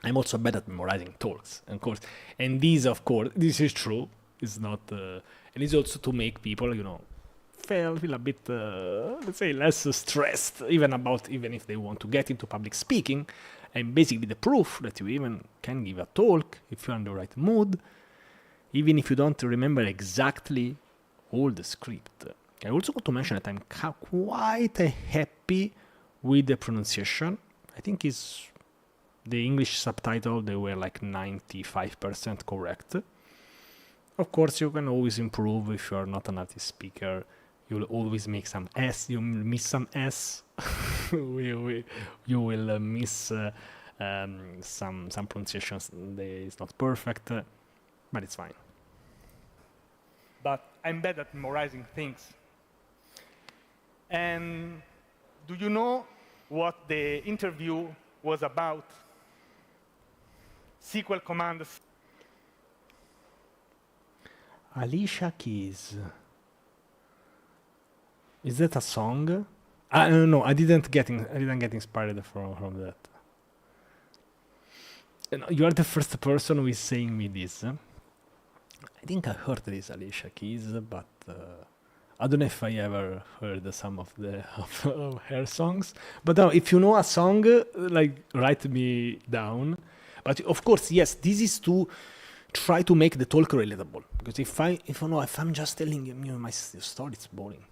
I'm also bad at memorizing talks, of course. And this, of course, this is true. It's not, and it's also to make people, feel a bit, let's say, less stressed, even if they want to get into public speaking. And basically the proof that you even can give a talk if you're in the right mood, even if you don't remember exactly all the script. I also want to mention that I'm quite happy with the pronunciation. I think it's the English subtitle, they were like 95% correct. Of course, you can always improve if you are not a native speaker. You'll always make some S, you miss some S. You will miss some pronunciations that is not perfect, but it's fine. But I'm bad at memorizing things. And do you know what the interview was about? SQL commands. Alicia Keys. Is that a song? No, I didn't get inspired from that. You are the first person who is saying me this. I think I heard this Alicia Keys, but I don't know if I ever heard some of her songs. But now, if you know a song, like write me down. But of course, yes, this is to try to make the talk relatable. Because if I'm just telling you my story, it's boring.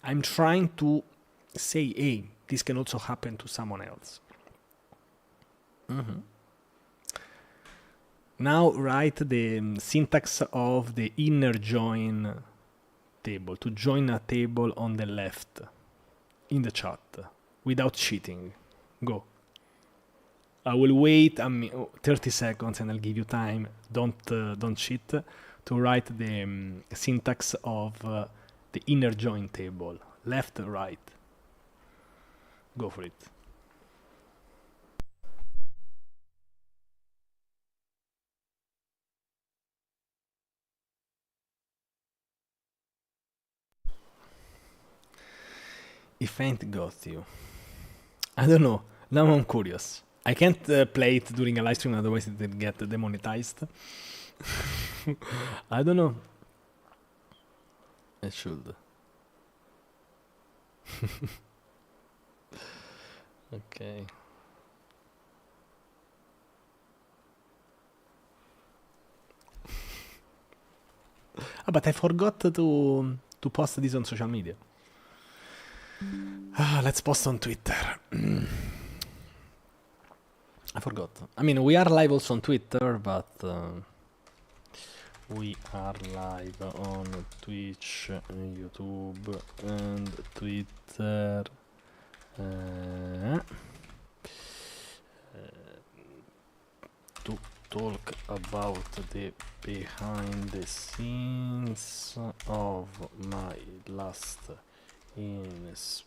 I'm trying to say, hey, this can also happen to someone else. Now write the syntax of the inner join table, to join a table on the left in the chat without cheating. Go. I will wait 30 seconds and I'll give you time. Don't cheat to write the syntax of the inner join table. Left, right. Go for it. If ain't got you. I don't know. Now I'm curious. I can't play it during a live stream, otherwise it will get demonetized. I don't know. It should. Okay. But I forgot to post this on social media. Let's post on Twitter. I forgot. I mean, we are live also on Twitter, but we are live on Twitch, YouTube, and Twitter. To talk about the behind the scenes of my last inspirational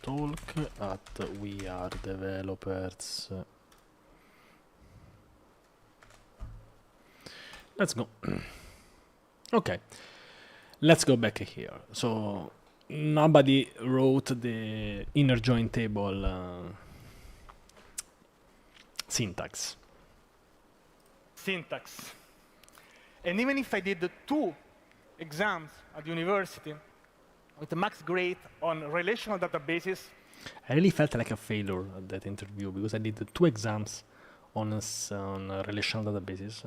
talk at We Are Developers. Let's go. Okay, let's go back here. So nobody wrote the inner join table syntax. And even if I did the 2 exams at university with a max grade on relational databases, I really felt like a failure at that interview because I did the 2 exams on relational databases.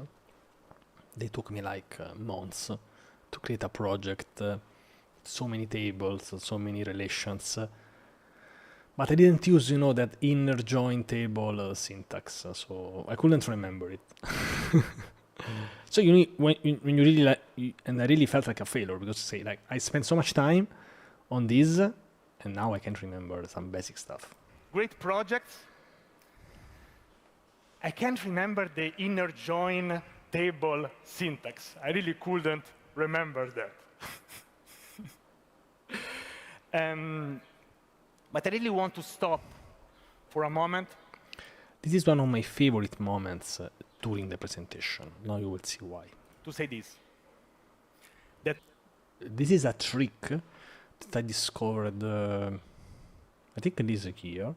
They took me like months to create a project, so many tables, so many relations. But I didn't use, that inner join table syntax, so I couldn't remember it. So when you really and I really felt like a failure because I spent so much time on this, and now I can't remember some basic stuff. great projects, I can't remember the inner join table syntax. I really couldn't remember that. But I really want to stop for a moment. This is one of my favorite moments during the presentation. Now you will see why. To say this, that this is a trick that I discovered, I think it is here.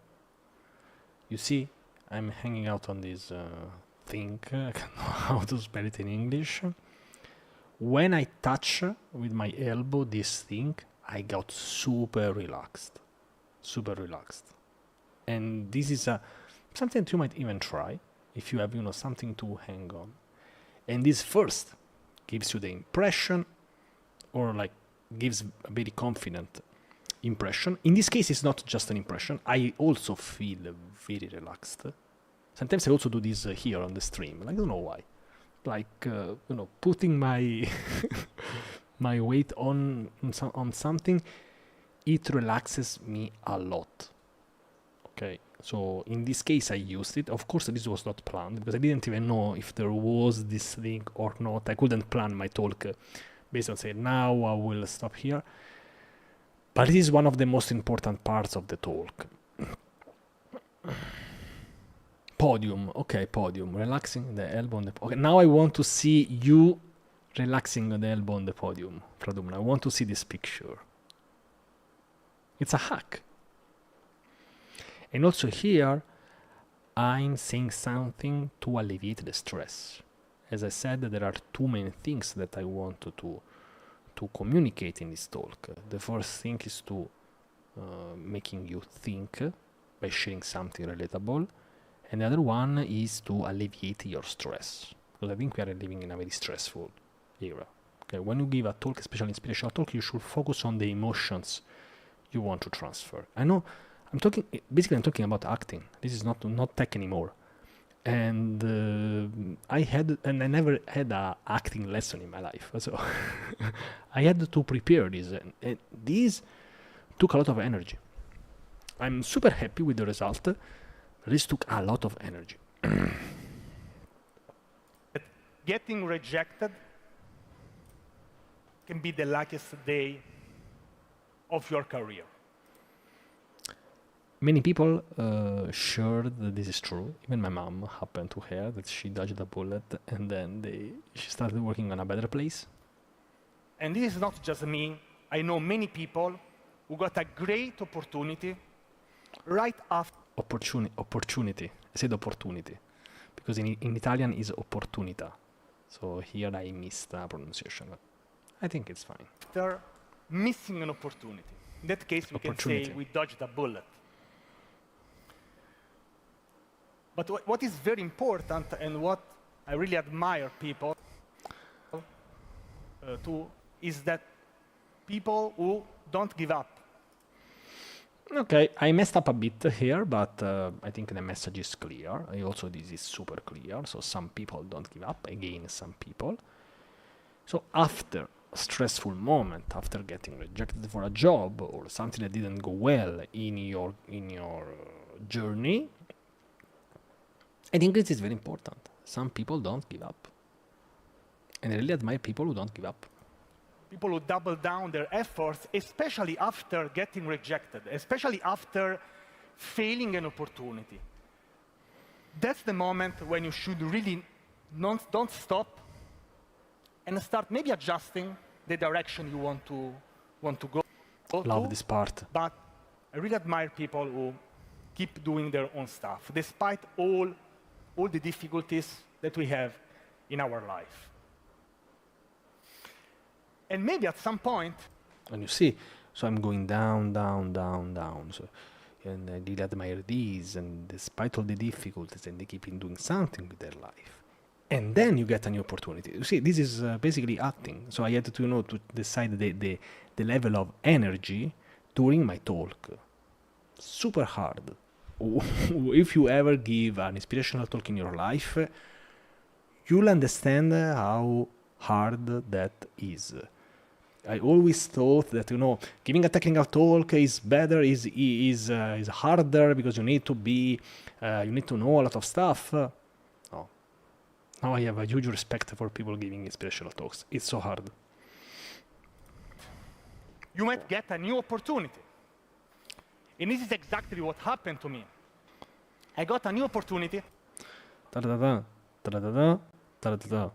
You see, I'm hanging out on this thing, I don't know how to spell it in English. When I touch with my elbow this thing, I got super relaxed. And this is something that you might even try if you have, something to hang on. And this first gives you the impression, or gives a very confident impression. In this case, it's not just an impression. I also feel very relaxed. Sometimes I also do this here on the stream. I don't know why. Like, putting my my weight on something, it relaxes me a lot. Okay, so in this case I used it. Of course, this was not planned because I didn't even know if there was this thing or not. I couldn't plan my talk based on saying now I will stop here. But it is one of the most important parts of the talk. Podium, okay, podium. Relaxing the elbow on the okay. Now I want to see you relaxing the elbow on the podium, Pradumna. I want to see this picture. It's a hack. And also here, I'm saying something to alleviate the stress. As I said, there are two main things that I want to communicate in this talk. The first thing is to making you think by sharing something relatable. And the other one is to alleviate your stress. Because I think we are living in a very stressful era. Okay, when you give a talk, especially inspirational talk, you should focus on the emotions you want to transfer. I know I'm talking about acting. This is not tech anymore. And I never had a acting lesson in my life. So I had to prepare this, and this took a lot of energy. I'm super happy with the result. This took a lot of energy. Getting rejected can be the luckiest day of your career. Many people shared that this is true. Even my mom happened to hear that she dodged a bullet and then she started working on a better place. And this is not just me. I know many people who got a great opportunity right after. Opportunity. I said opportunity. Because in Italian is opportunità. So here I missed the pronunciation. But I think it's fine. After missing an opportunity. In that case, we can say we dodged a bullet. But what is very important and what I really admire people is that people who don't give up. Okay, I messed up a bit here, but I think the message is clear. Also, this is super clear. So some people don't give up. Again, some people. So after a stressful moment, after getting rejected for a job or something that didn't go well in your journey, I think this is very important. Some people don't give up. And I really admire people who don't give up. People who double down their efforts, especially after getting rejected, especially after failing an opportunity. That's the moment when you should really don't stop and start maybe adjusting the direction you want to go. Love this part. But I really admire people who keep doing their own stuff, despite all the difficulties that we have in our life. And maybe at some point... And you see, so I'm going down. So, and I really admire these, and despite all the difficulties, and they keep in doing something with their life. And then you get a new opportunity. You see, this is basically acting. So I had to, to decide the level of energy during my talk. Super hard. If you ever give an inspirational talk in your life, you'll understand how hard that is. I always thought that giving a technical talk is better, is harder because you need to know a lot of stuff. No. Now I have a huge respect for people giving inspirational talks. It's so hard. You might get a new opportunity. And this is exactly what happened to me. I got a new opportunity. Ta-da-da-da, ta-da-da-da, ta-da-da-da.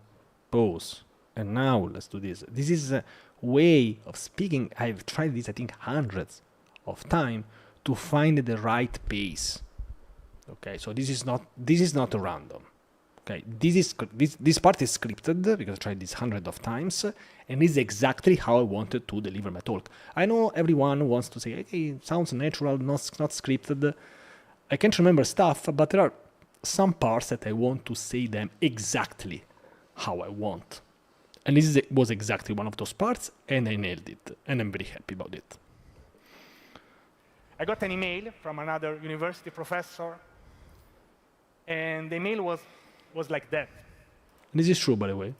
Pause. And now let's do this. This is a way of speaking. I've tried this, I think, hundreds of times to find the right pace. Okay, so this is not random. Okay, this part is scripted because I tried this hundreds of times, and this is exactly how I wanted to deliver my talk. I know everyone wants to say, okay, it sounds natural, not scripted. I can't remember stuff, but there are some parts that I want to say them exactly how I want. And this was exactly one of those parts, and I nailed it, and I'm very happy about it. I got an email from another university professor, and the email was like that. And this is true, by the way.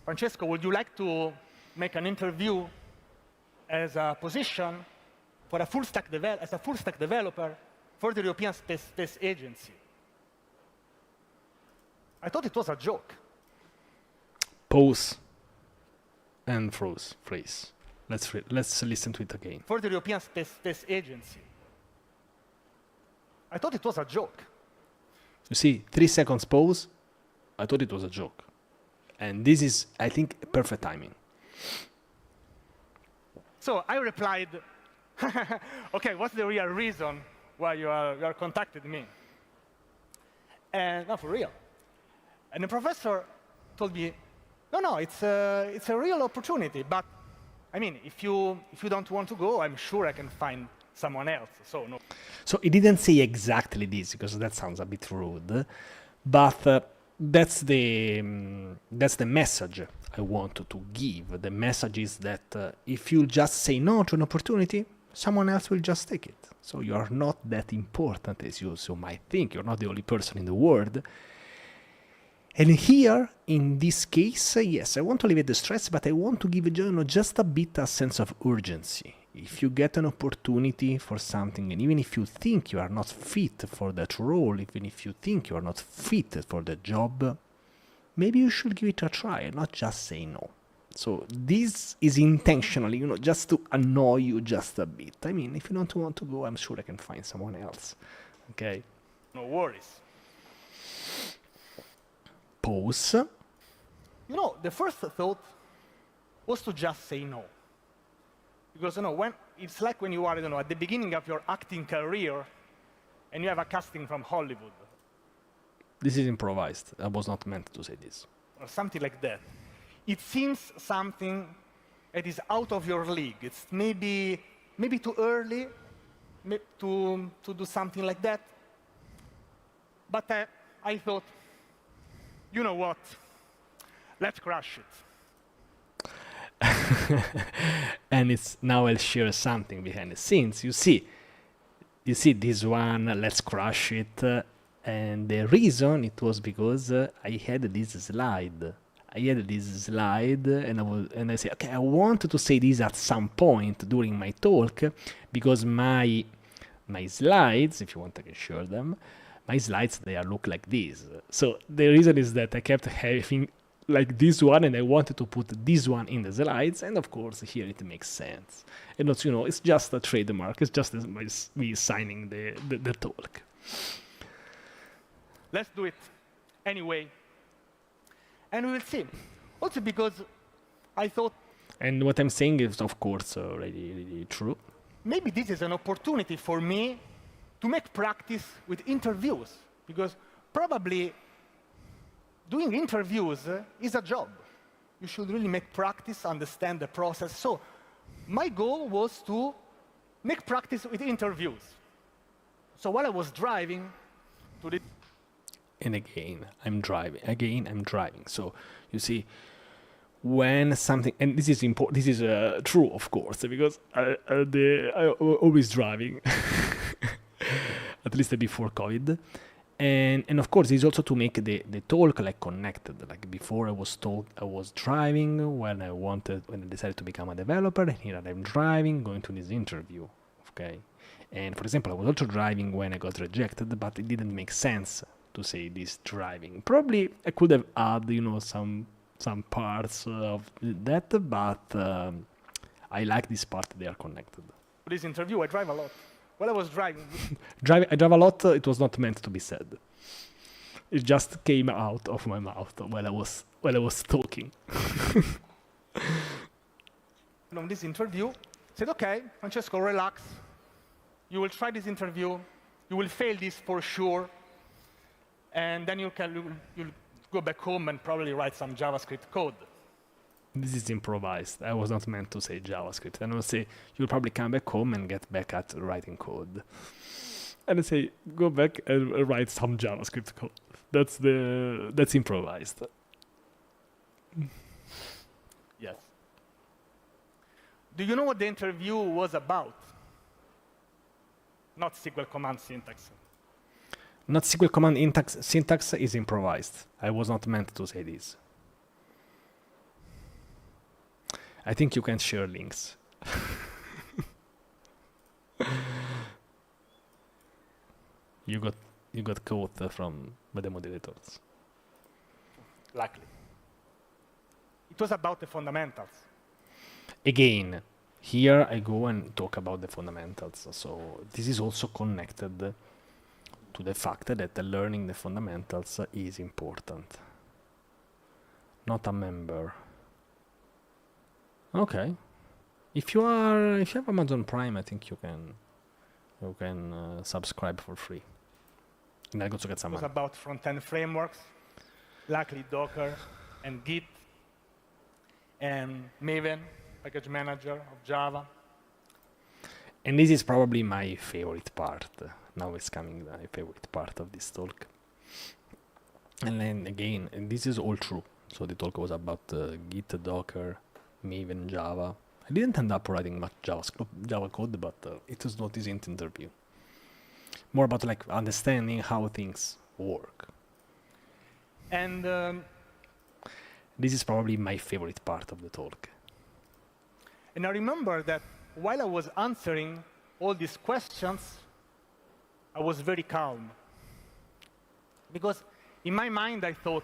Francesco, would you like to make an interview as a position for a full stack developer for the European Space Agency? I thought it was a joke. Pause and froze, please. Let's listen to it again. For the European Space Agency. I thought it was a joke. You see, 3 seconds pause. I thought it was a joke. And this is, I think, perfect timing. So I replied, okay, what's the real reason why you are contacting me? And not for real. And the professor told me, no, it's a real opportunity, but I mean, if you don't want to go, I'm sure I can find someone else. So no. So he didn't say exactly this because that sounds a bit rude, but that's the message I want to give. The message is that if you just say no to an opportunity, someone else will just take it. So you are not that important as you might think. You're not the only person in the world. And here, in this case, yes, I want to alleviate the stress, but I want to give just a bit a sense of urgency. If you get an opportunity for something, and even if you think you are not fit for that role, even if you think you are not fit for the job, maybe you should give it a try and not just say no. So this is intentionally, just to annoy you just a bit. I mean, if you don't want to go, I'm sure I can find someone else. Okay? No worries. Pause. The first thought was to just say no. Because, when it's like when you are, at the beginning of your acting career and you have a casting from Hollywood. This is improvised. I was not meant to say this. Or something like that. It seems something that is out of your league. It's maybe too early to do something like that. But I thought, you know what? Let's crush it. And it's now I'll share something behind the scenes. You see this one, let's crush it. And the reason it was because I had this slide. And I said, okay, I wanted to say this at some point during my talk because my slides, if you want I can share them, my slides, they look like this. So the reason is that I kept having like this one and I wanted to put this one in the slides, and of course here it makes sense. And also, it's just a trademark, it's just me signing the talk. Let's do it anyway. And we will see. Also because I thought... And what I'm saying is, of course, really true. Maybe this is an opportunity for me to make practice with interviews. Because probably doing interviews is a job. You should really make practice, understand the process. So my goal was to make practice with interviews. So while I was driving to the... And again, I'm driving. So you see, when something, and this is important, this is true, of course, because I always driving, at least before COVID. And of course, it's also to make the talk like connected. Like before, I was driving when I decided to become a developer, and here I'm driving, going to this interview. Okay, and for example, I was also driving when I got rejected, but it didn't make sense to say this driving. Probably I could have added, some parts of that, but I like this part. They are connected. For this interview, I drive a lot. While I was driving... I drive a lot. It was not meant to be said. It just came out of my mouth while I was talking. On this interview, I said, okay, Francesco, relax. You will try this interview. You will fail this for sure. And then you'll go back home and probably write some JavaScript code. This is improvised. I was not meant to say JavaScript. And I will say, you'll probably come back home and get back at writing code. And I say, go back and write some JavaScript code. That's improvised. Yes. Do you know what the interview was about? not SQL command syntax. Not SQL command syntax is improvised. I was not meant to say this. I think you can share links. You got caught from the moderators. Luckily. It was about the fundamentals. Again, here I go and talk about the fundamentals. So this is also connected to the fact that learning the fundamentals is important. Not a member. Okay. If you have Amazon Prime, I think you can subscribe for free. And I also get some It was money. about front-end frameworks, luckily Docker and Git, and Maven, package manager of Java. And this is probably my favorite part. Now it's coming my favorite part of this talk. And then again, and this is all true. So the talk was about Git, Docker, Maven, Java. I didn't end up writing much Java code, but it was not easy in the interview. More about like understanding how things work. And This is probably my favorite part of the talk. I remember that while I was answering all these questions, I was very calm. Because in my mind, I thought,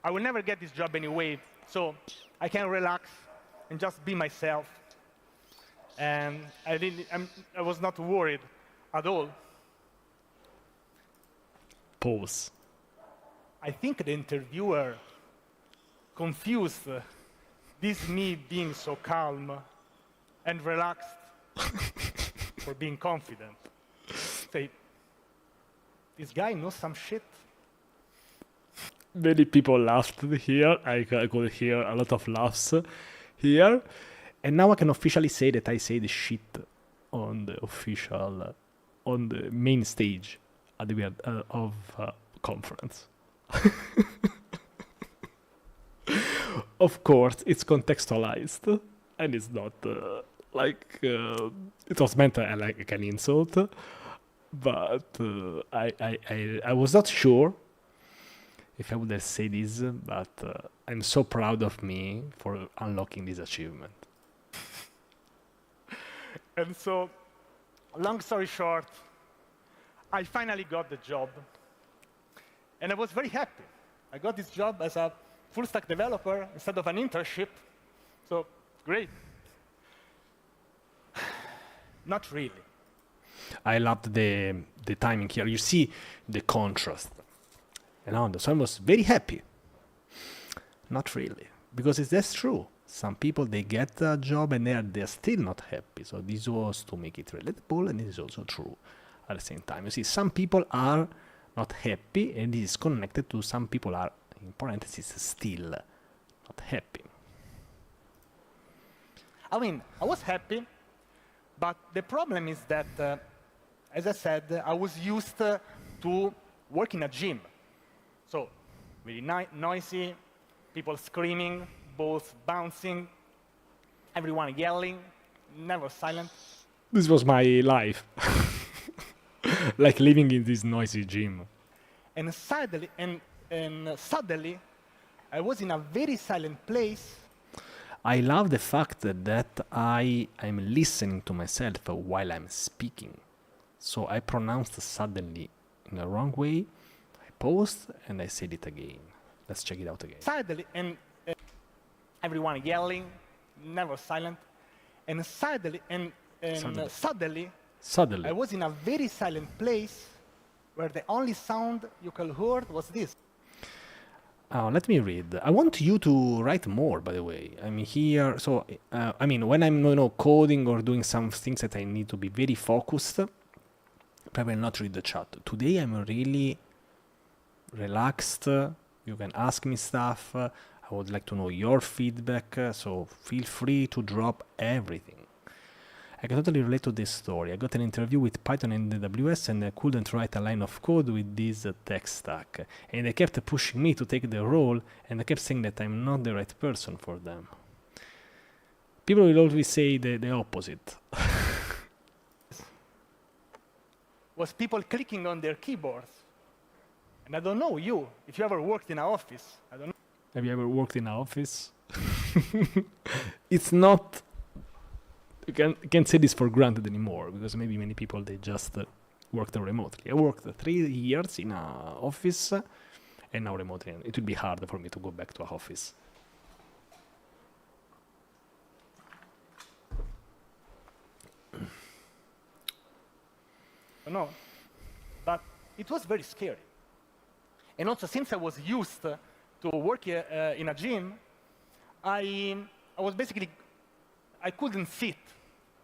I will never get this job anyway, so I can relax and just be myself. And I was not worried at all. Pause. I think the interviewer confused this me being so calm and relaxed for being confident. Say, this guy knows some shit. Many people laughed here. I could hear a lot of laughs here. And now I can officially say that I say the shit on the main stage at the end of conference. Of course, it's contextualized, and it's not it was meant like an insult, but I was not sure if I would have said this, but I'm so proud of me for unlocking this achievement. And so, long story short, I finally got the job. And I was very happy. I got this job as a full-stack developer instead of an internship. So, great. Not really. I loved the timing here. You see the contrast. And so I was very happy. Not really. Because that's true. Some people, they get a job and they're still not happy. So this was to make it relatable, and this is also true at the same time. You see, some people are not happy, and this is connected to some people are, in parentheses, still not happy. I mean, I was happy, but the problem is that, as I said, I was used to work in a gym. So, really noisy, people screaming, balls bouncing, everyone yelling, never silent. This was my life. Like living in this noisy gym. And suddenly, suddenly, I was in a very silent place. I love the fact that I'm listening to myself while I'm speaking. So I pronounced suddenly in the wrong way. I paused and I said it again. Let's check it out again. Suddenly, and everyone yelling, never silent. And suddenly, Suddenly. I was in a very silent place where the only sound you could hear was this. Let me read. I want you to write more, by the way. I'm here. So, when I'm coding or doing some things that I need to be very focused, probably not read the chat. Today I'm really relaxed. You can ask me stuff. I would like to know your feedback. So feel free to drop everything. I can totally relate to this story. I got an interview with Python and AWS, and I couldn't write a line of code with this tech stack. And they kept pushing me to take the role, and I kept saying that I'm not the right person for them. People will always say the opposite. was people clicking on their keyboards. And I don't know you, if you ever worked in an office, I don't know. Have you ever worked in an office? It's not. You can't say this for granted anymore because maybe many people they just worked remotely. I worked 3 years in an office and now remotely. And it would be hard for me to go back to an office. No, but it was very scary. And also, since I was used to work in a gym, I was basically, I couldn't sit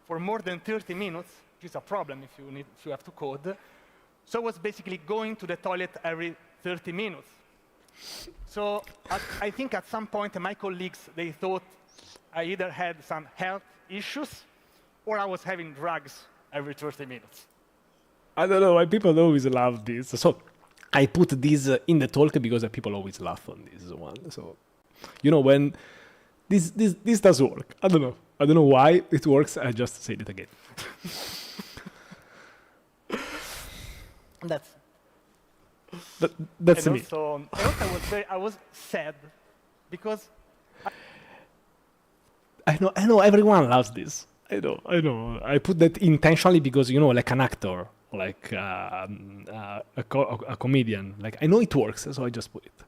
for more than 30 minutes, which is a problem if you have to code. So I was basically going to the toilet every 30 minutes. So I think at some point my colleagues, they thought I either had some health issues or I was having drugs every 30 minutes. I don't know why people always love this. So I put this in the talk because people always laugh on this one. So, when this does work. I don't know why it works. I just said it again. That's and me. Also I was sad because I know everyone loves this. I know. I put that intentionally because like an actor, like a comedian. Like I know it works, so I just put it.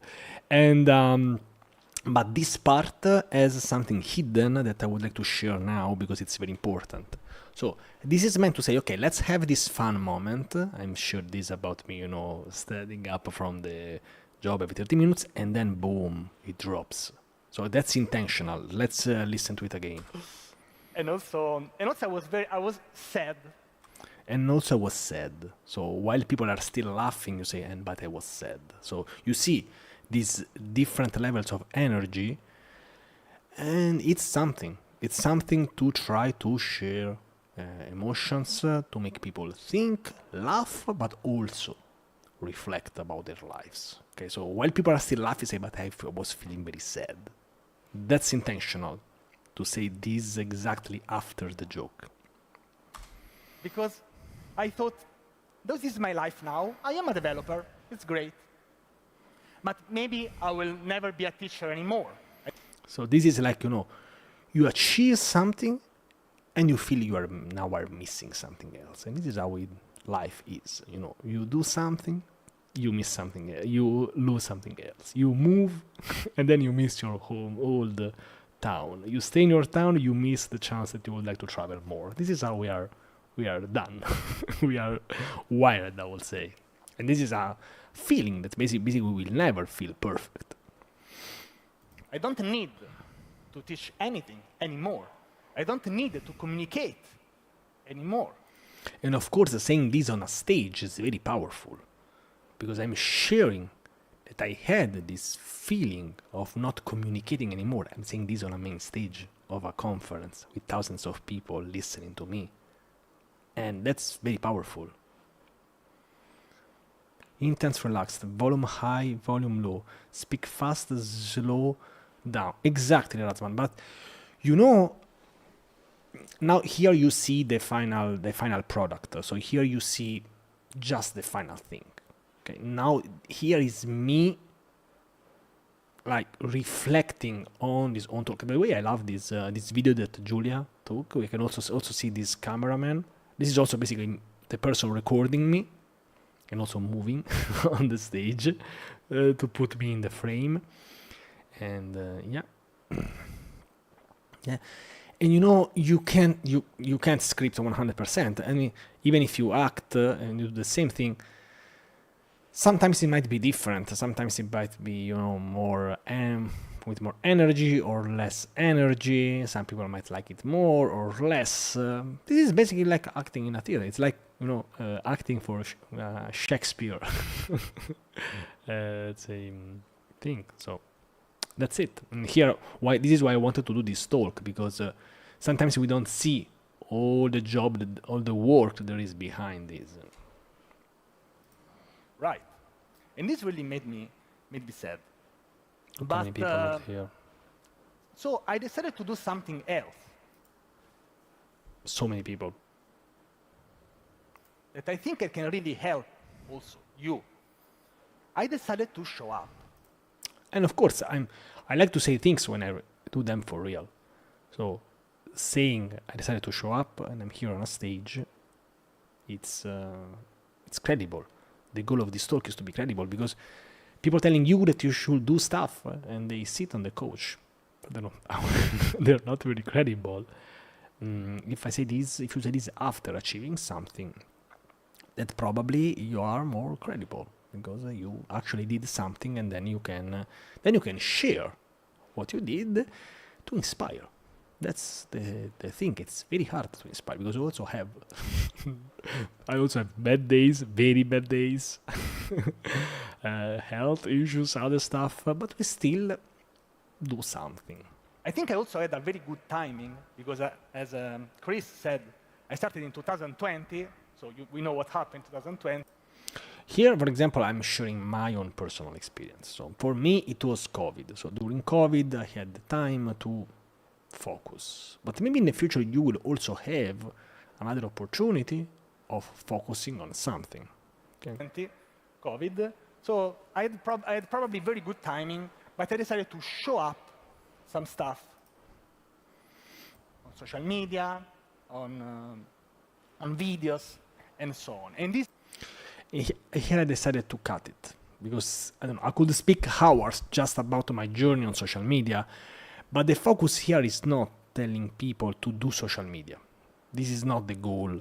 And but this part has something hidden that I would like to share now because it's very important. So this is meant to say, okay, let's have this fun moment. I'm sure this is about me, standing up from the job every 30 minutes, and then boom, it drops. So that's intentional. Let's listen to it again. And also I was sad. And also I was sad. So while people are still laughing, you say, but I was sad. So you see these different levels of energy, and it's something. It's something to try to share emotions, to make people think, laugh, but also reflect about their lives. Okay, so while people are still laughing, say, but I was feeling very sad. That's intentional to say this exactly after the joke. Because I thought, this is my life now. I am a developer. It's great. But maybe I will never be a teacher anymore. So this is like, you achieve something and you feel you are missing something else. And this is how life is. You do something, you miss something, you lose something else. You move and then you miss your home, old town. You stay in your town, you miss the chance that you would like to travel more. This is how we are done. We are wired, I would say. And this is a feeling that basically we will never feel perfect. I don't need to teach anything anymore. I don't need to communicate anymore. And of course, saying this on a stage is very powerful because I'm sharing that I had this feeling of not communicating anymore. I'm saying this on a main stage of a conference with thousands of people listening to me. And that's very powerful. Intense, relaxed, volume high, volume low, speak fast, slow down. Exactly, Razvan. But now here you see the final product. So here you see just the final thing. Okay. Now here is me like reflecting on this own talk. By the way, I love this video that Julia took. We can also see this cameraman. This is also basically the person recording me and also moving on the stage to put me in the frame. And yeah. And you can't script 100%. I mean, even if you act and do the same thing, sometimes it might be different. Sometimes it might be more with more energy or less energy. Some people might like it more or less. This is basically like acting in a theater. It's like acting for Shakespeare. It's a thing. So that's it. And here, this is why I wanted to do this talk, because sometimes we don't see all the job, all the work there is behind this. Right. And this really made me sad. But many people not here. So I decided to do something else. So many people. that I think it can really help also you, I decided to show up. And of course, I like to say things when I do them for real. So saying I decided to show up and I'm here on a stage, it's credible. The goal of this talk is to be credible, because people telling you that you should do stuff and they sit on the couch. I don't know. They're not really credible. If you say this after achieving something, that probably you are more credible, because you actually did something, and then you can share what you did to inspire. That's the thing. It's very hard to inspire, because you also have I also have bad days, very bad days, health issues, other stuff, but we still do something. I think I also had a very good timing, because as Chris said, I started in 2020, so we know what happened in 2020. Here, for example, I'm sharing my own personal experience. So for me, it was COVID. So during COVID, I had the time to focus. But maybe in the future, you will also have another opportunity of focusing on something. Okay. COVID. So I had probably very good timing, but I decided to show up some stuff on social media, on videos, and so on. And this here I decided to cut it, because I don't know, I could speak hours just about my journey on social media, but the focus here is not telling people to do social media. This is not the goal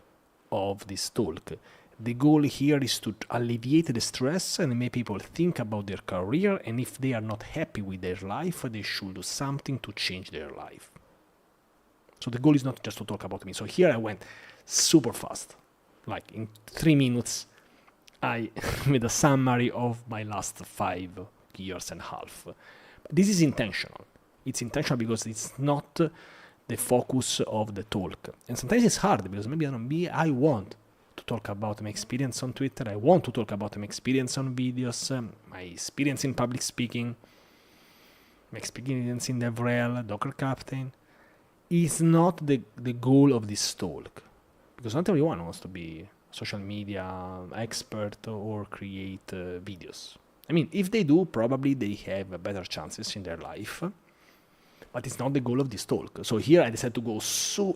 of this talk. The goal here is to alleviate the stress and make people think about their career, and if they are not happy with their life, they should do something to change their life. So the goal is not just to talk about me. So here I went super fast. Like in 3 minutes, I made a summary of my last 5 years and a half. This is intentional. It's intentional because it's not the focus of the talk. And sometimes it's hard, because maybe I want to talk about my experience on Twitter. I want to talk about my experience on videos, my experience in public speaking, my experience in DevRel, Docker Captain. It's not the goal of this talk, because not everyone wants to be social media expert or create videos. I mean, if they do, probably they have better chances in their life, but it's not the goal of this talk. So here I decided to go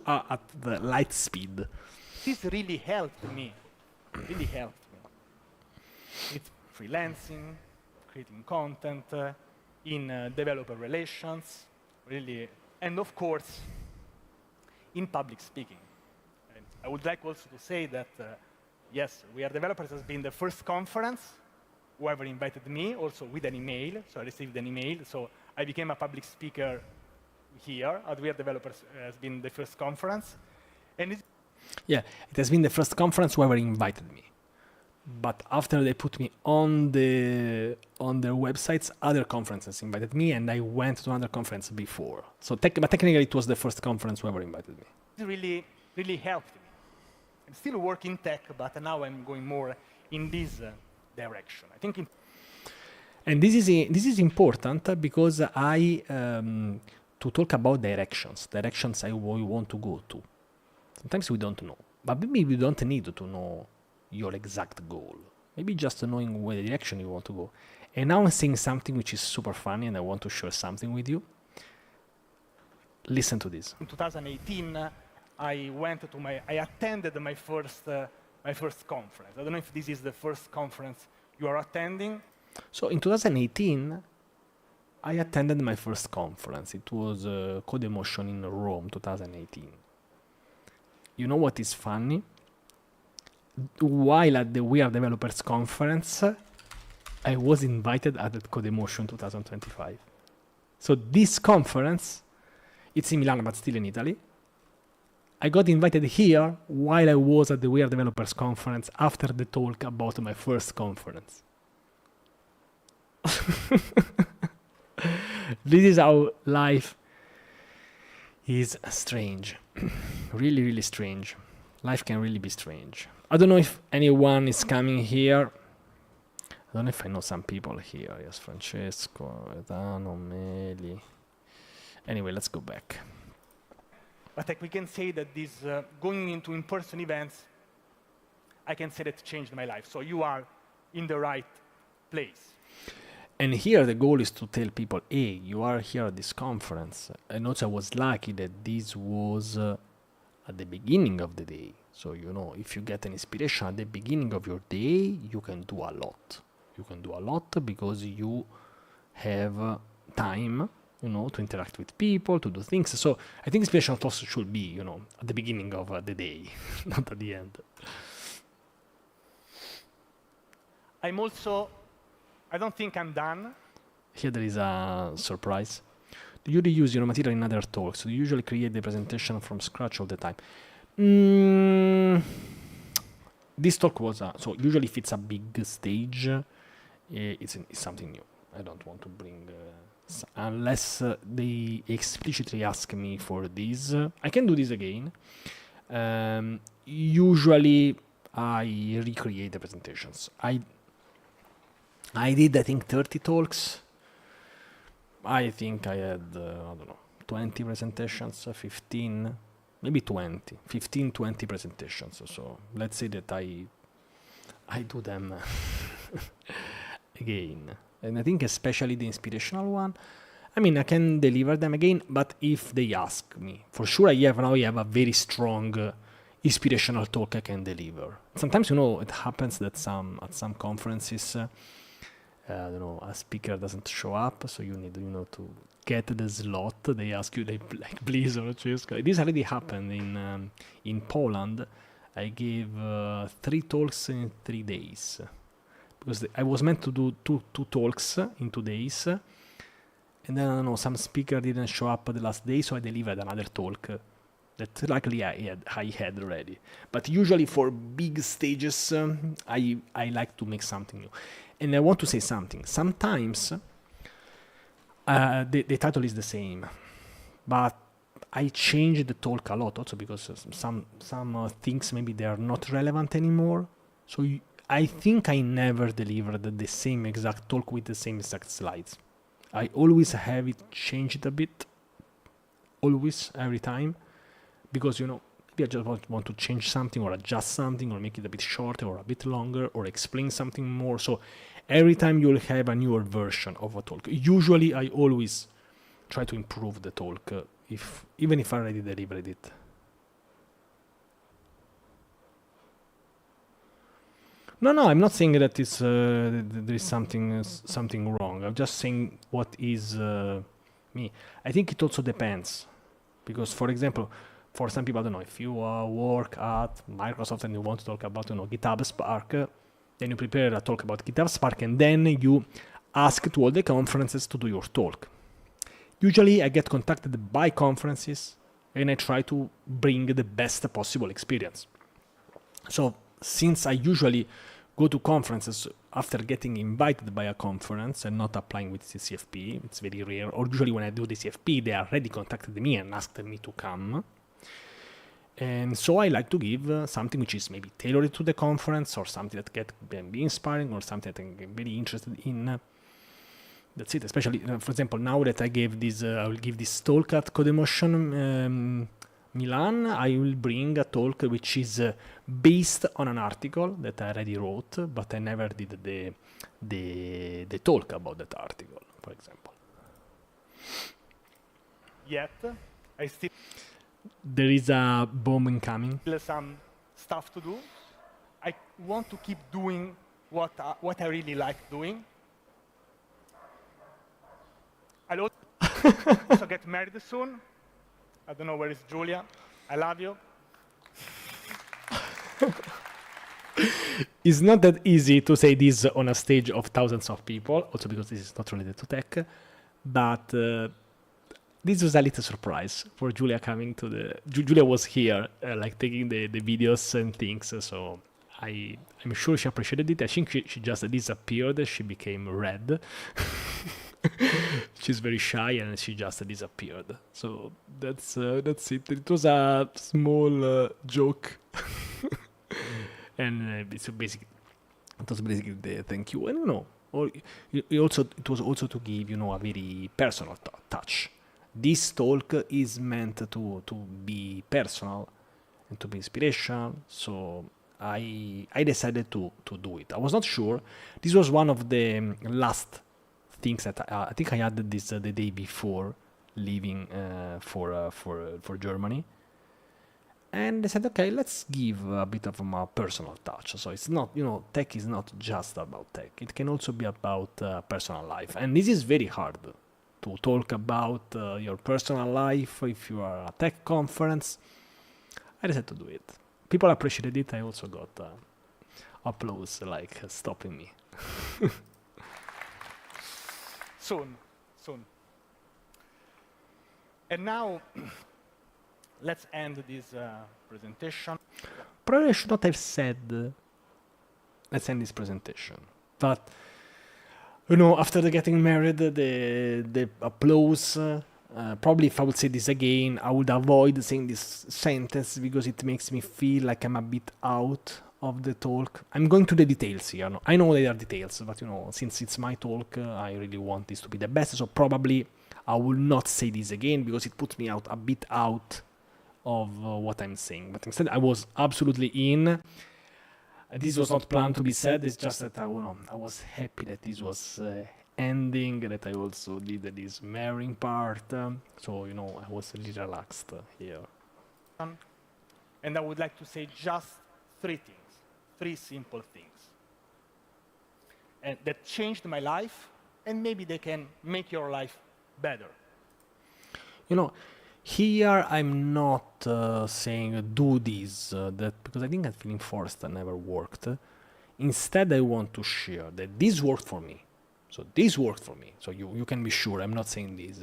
at the light speed. This really helped me. It's freelancing, creating content, in developer relations, really, and of course, in public speaking. And I would like also to say that, yes, We Are Developers has been the first conference. Whoever invited me, also with an email, so I received an email. So I became a public speaker here at We Are Developers. Has been the first conference, and it has been the first conference whoever invited me. But after they put me on their websites, other conferences invited me, and I went to another conference before. So but technically, it was the first conference whoever invited me. It really helped me. I'm still working tech, but now I'm going more in this direction. I think. And this is important, because to talk about directions we want to go to. Sometimes we don't know, but maybe we don't need to know your exact goal. Maybe just knowing where the direction you want to go. And now I'm saying something which is super funny, and I want to share something with you. Listen to this. In 2018, I attended my first conference. I don't know if this is the first conference you are attending. So in 2018, I attended my first conference. It was Codemotion in Rome, 2018. You know what is funny? While at the We Are Developers conference, I was invited at the Codemotion 2025. So this conference, it's in Milan, but still in Italy. I got invited here while I was at the We Are Developers conference after the talk about my first conference. This is how life is strange. Really, really strange. Life can really be strange. I don't know if anyone is coming here. I don't know if I know some people here. Yes, Francesco, Gaetano, Meli. Anyway, let's go back. But we can say that this going into in-person events I can say that changed my life. So you are in the right place. And here the goal is to tell people, hey, you are here at this conference. And also I was lucky that this was at the beginning of the day. So, you know, if you get an inspiration at the beginning of your day, you can do a lot. You can do a lot because you have time, you know, to interact with people, to do things. So I think inspiration also should be, you know, at the beginning of the day, not at the end. I don't think I'm done. Here there is a surprise. Do you reuse your material in other talks? Do you usually create the presentation from scratch all the time? This talk was, so usually if it's a big stage, it's something new. I don't want to bring, unless they explicitly ask me for this. I can do this again. Usually I recreate the presentations. I did, I think, 30 talks. I think I had, I don't know, 20 presentations, 15, maybe 20, 15, 20 presentations. So let's say that I do them again. And I think especially the inspirational one, I mean, I can deliver them again, but if they ask me, for sure I have a very strong inspirational talk I can deliver. Sometimes, you know, it happens that at some conferences, I don't know, a speaker doesn't show up, so you need, you know, to get the slot. They ask you, like, please, Francesco. This already happened in Poland. I gave 3 talks in 3 days because I was meant to do two talks in 2 days, and then I don't know, some speaker didn't show up the last day, so I delivered another talk that luckily I had already. But usually for big stages, I like to make something new. And I want to say something. Sometimes the title is the same, but I change the talk a lot also because some things maybe they are not relevant anymore. So I think I never delivered the same exact talk with the same exact slides. I always have it changed a bit, always, every time, because, you know, maybe I just want to change something or adjust something or make it a bit shorter or a bit longer or explain something more. So every time you'll have a newer version of a talk. Usually I always try to improve the talk, even if I already delivered it. No, I'm not saying that there is something wrong. I'm just saying what is me. I think it also depends, because, for example, for some people, I don't know, if you work at Microsoft and you want to talk about, you know, GitHub Spark, then you prepare a talk about GitHub Spark, and then you ask to all the conferences to do your talk. Usually, I get contacted by conferences, and I try to bring the best possible experience. So, since I usually go to conferences after getting invited by a conference and not applying with the CFP, it's very rare, or usually when I do the CFP, they already contacted me and asked me to come. And so I like to give something which is maybe tailored to the conference, or something that can be inspiring, or something that I'm very interested in. That's it. Especially, for example, now that I will give this talk at Codemotion Milan, I will bring a talk which is based on an article that I already wrote, but I never did the talk about that article, for example. Yet, I still there is a bomb incoming. Some stuff to do. I want to keep doing what I really like doing. I'll also get married soon. I don't know where is Julia. I love you. It's not that easy to say this on a stage of thousands of people, also because this is not related to tech, but this was a little surprise for Julia coming to Julia was here, like taking the videos and things, so I'm sure she appreciated it. I think she just disappeared, she became red. She's very shy and she just disappeared. So that's it. It was a small joke. And it was basically the thank you. And, you know, it was also to give, you know, a very personal touch. This talk is meant to be personal and to be inspirational. So I decided to do it. I was not sure. This was one of the last things that I think I had this the day before leaving for Germany. And I said, okay, let's give a bit of a personal touch. So it's not, tech is not just about tech. It can also be about personal life. And this is very hard to talk about your personal life if you are at a tech conference. I decided to do it. People appreciated it. I also got applause, like stopping me. Soon. And now, let's end this presentation. Probably I should not have said, let's end this presentation. But, after the getting married, the applause, probably if I would say this again, I would avoid saying this sentence because it makes me feel like I'm a bit out of the talk. I'm going to the details here. No? I know they are details, but since it's my talk, I really want this to be the best. So probably I will not say this again because it puts me a bit out of what I'm saying. But instead, I was absolutely in. This was not planned to be said. It's just that I was happy that this was ending, that I also did this marrying part. So, I was really relaxed here. And I would like to say just 3 things, 3 simple things. And that changed my life, and maybe they can make your life better. Here I'm not saying do this, that because I think that feeling forced never worked. Instead, I want to share that this worked for me. So this worked for me. So you can be sure I'm not saying this.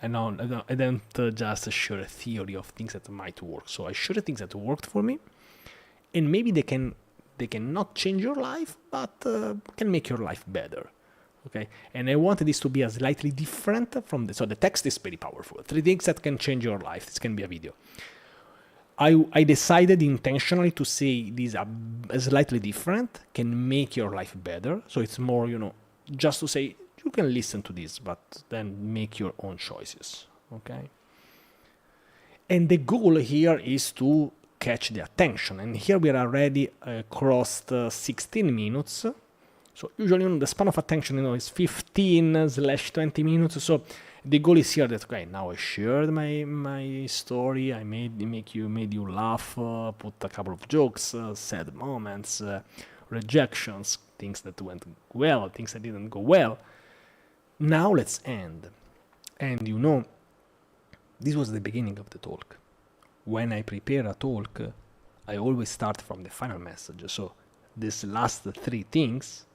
I don't just share a theory of things that might work. So I share things that worked for me, and maybe they cannot change your life, but can make your life better. Okay, and I wanted this to be a slightly different from so the text is very powerful. 3 things that can change your life. This can be a video. I decided intentionally to say these are slightly different, can make your life better. So it's more, just to say you can listen to this, but then make your own choices. Okay. And the goal here is to catch the attention. And here we are already crossed 16 minutes. So usually the span of attention, is 15/20 minutes. So the goal is here that okay, now I shared my story. I made you laugh, put a couple of jokes, sad moments, rejections, things that went well, things that didn't go well. Now let's end. And this was the beginning of the talk. When I prepare a talk, I always start from the final message. So these last 3 things,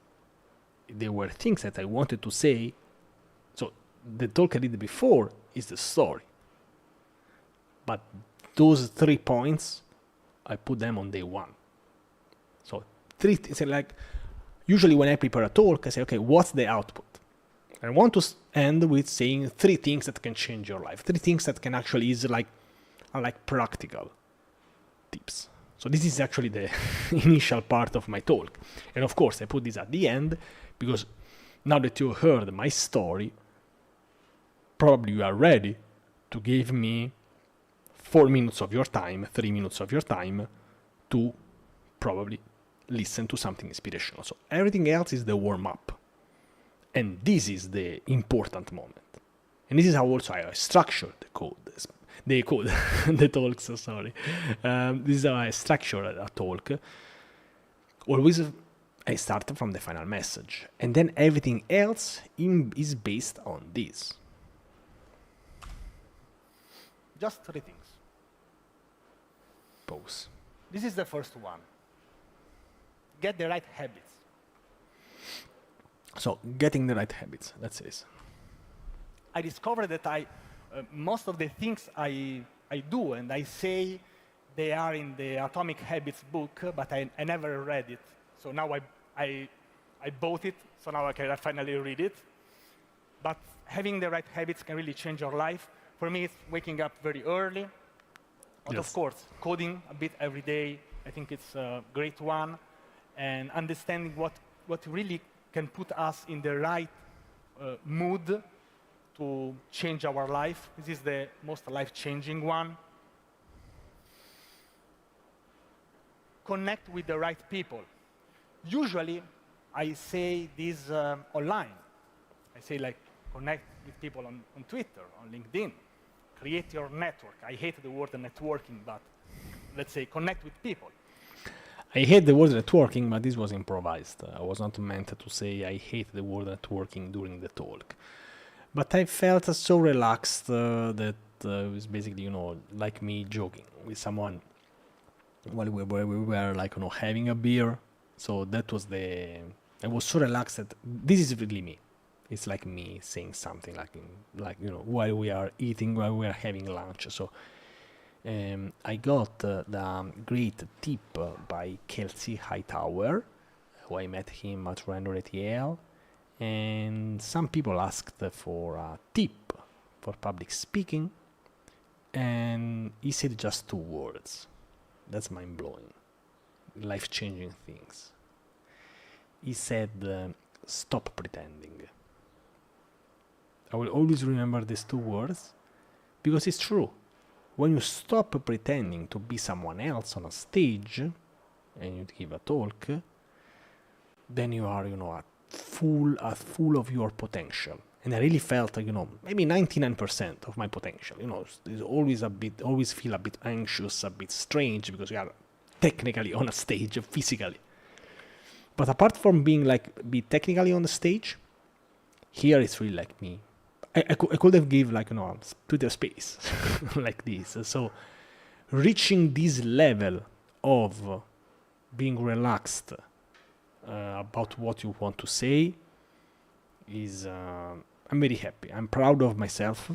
they were things that I wanted to say. So the talk I did before is the story. But those 3 points, I put them on day 1. So 3 things, like usually when I prepare a talk, I say, okay, what's the output? I want to end with saying 3 things that can change your life. 3 things that can actually are like practical tips. So this is actually the initial part of my talk. And of course, I put this at the end because now that you heard my story, probably you are ready to give me 4 minutes of your time, 3 minutes of your time to probably listen to something inspirational. So everything else is the warm-up. And this is the important moment. And this is how also I structure the talks, sorry. This is how I structure a talk. Always I start from the final message. And then everything else is based on this. Just 3 things. Pause. This is the first one. Get the right habits. So, getting the right habits, that's it. I discovered that most of the things I do and I say, they are in the Atomic Habits book, but I never read it. So now I bought it, so now I can finally read it. But having the right habits can really change your life. For me, it's waking up very early. But Yes. of course, coding a bit every day, I think it's a great one. And understanding what really can put us in the right mood to change our life. This is the most life-changing one. connect with the right people. Usually, I say this online. I say, like, connect with people on Twitter, on LinkedIn. Create your network. I hate the word networking, but let's say connect with people. I hate the word networking, but this was improvised. I was not meant to say I hate the word networking during the talk. But I felt so relaxed that it was basically, like me joking with someone while we were like, having a beer. So that was I was so relaxed that this is really me. It's like me saying something while we are eating, while we are having lunch. So I got the great tip by Kelsey Hightower, who I met him at Render at Yale. And some people asked for a tip for public speaking, and he said just 2 words. That's mind-blowing, life-changing things. He said, stop pretending. I will always remember these 2 words, because it's true. When you stop pretending to be someone else on a stage, and you give a talk, then you are, full of your potential. And I really felt, maybe 99% of my potential. It's always feel a bit anxious, a bit strange, because we are technically on a stage, physically. But apart from be technically on the stage, here it's really like me. I could have give Twitter space like this. So reaching this level of being relaxed about what you want to say is I'm very happy. I'm proud of myself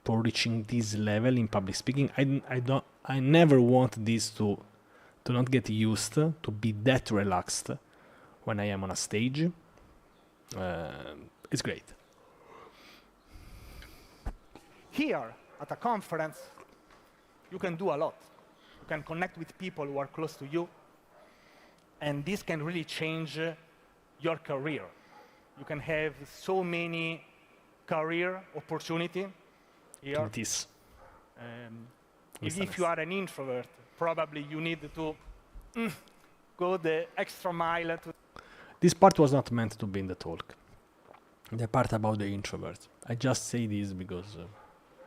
for reaching this level in public speaking. I never want this to not get used to be that relaxed when I am on a stage. It's great. Here, at a conference, you can do a lot. You can connect with people who are close to you, and this can really change your career. You can have so many career opportunities here. It is. If you are an introvert, probably you need to go the extra mile. This part was not meant to be in the talk. The part about the introvert. I just say this because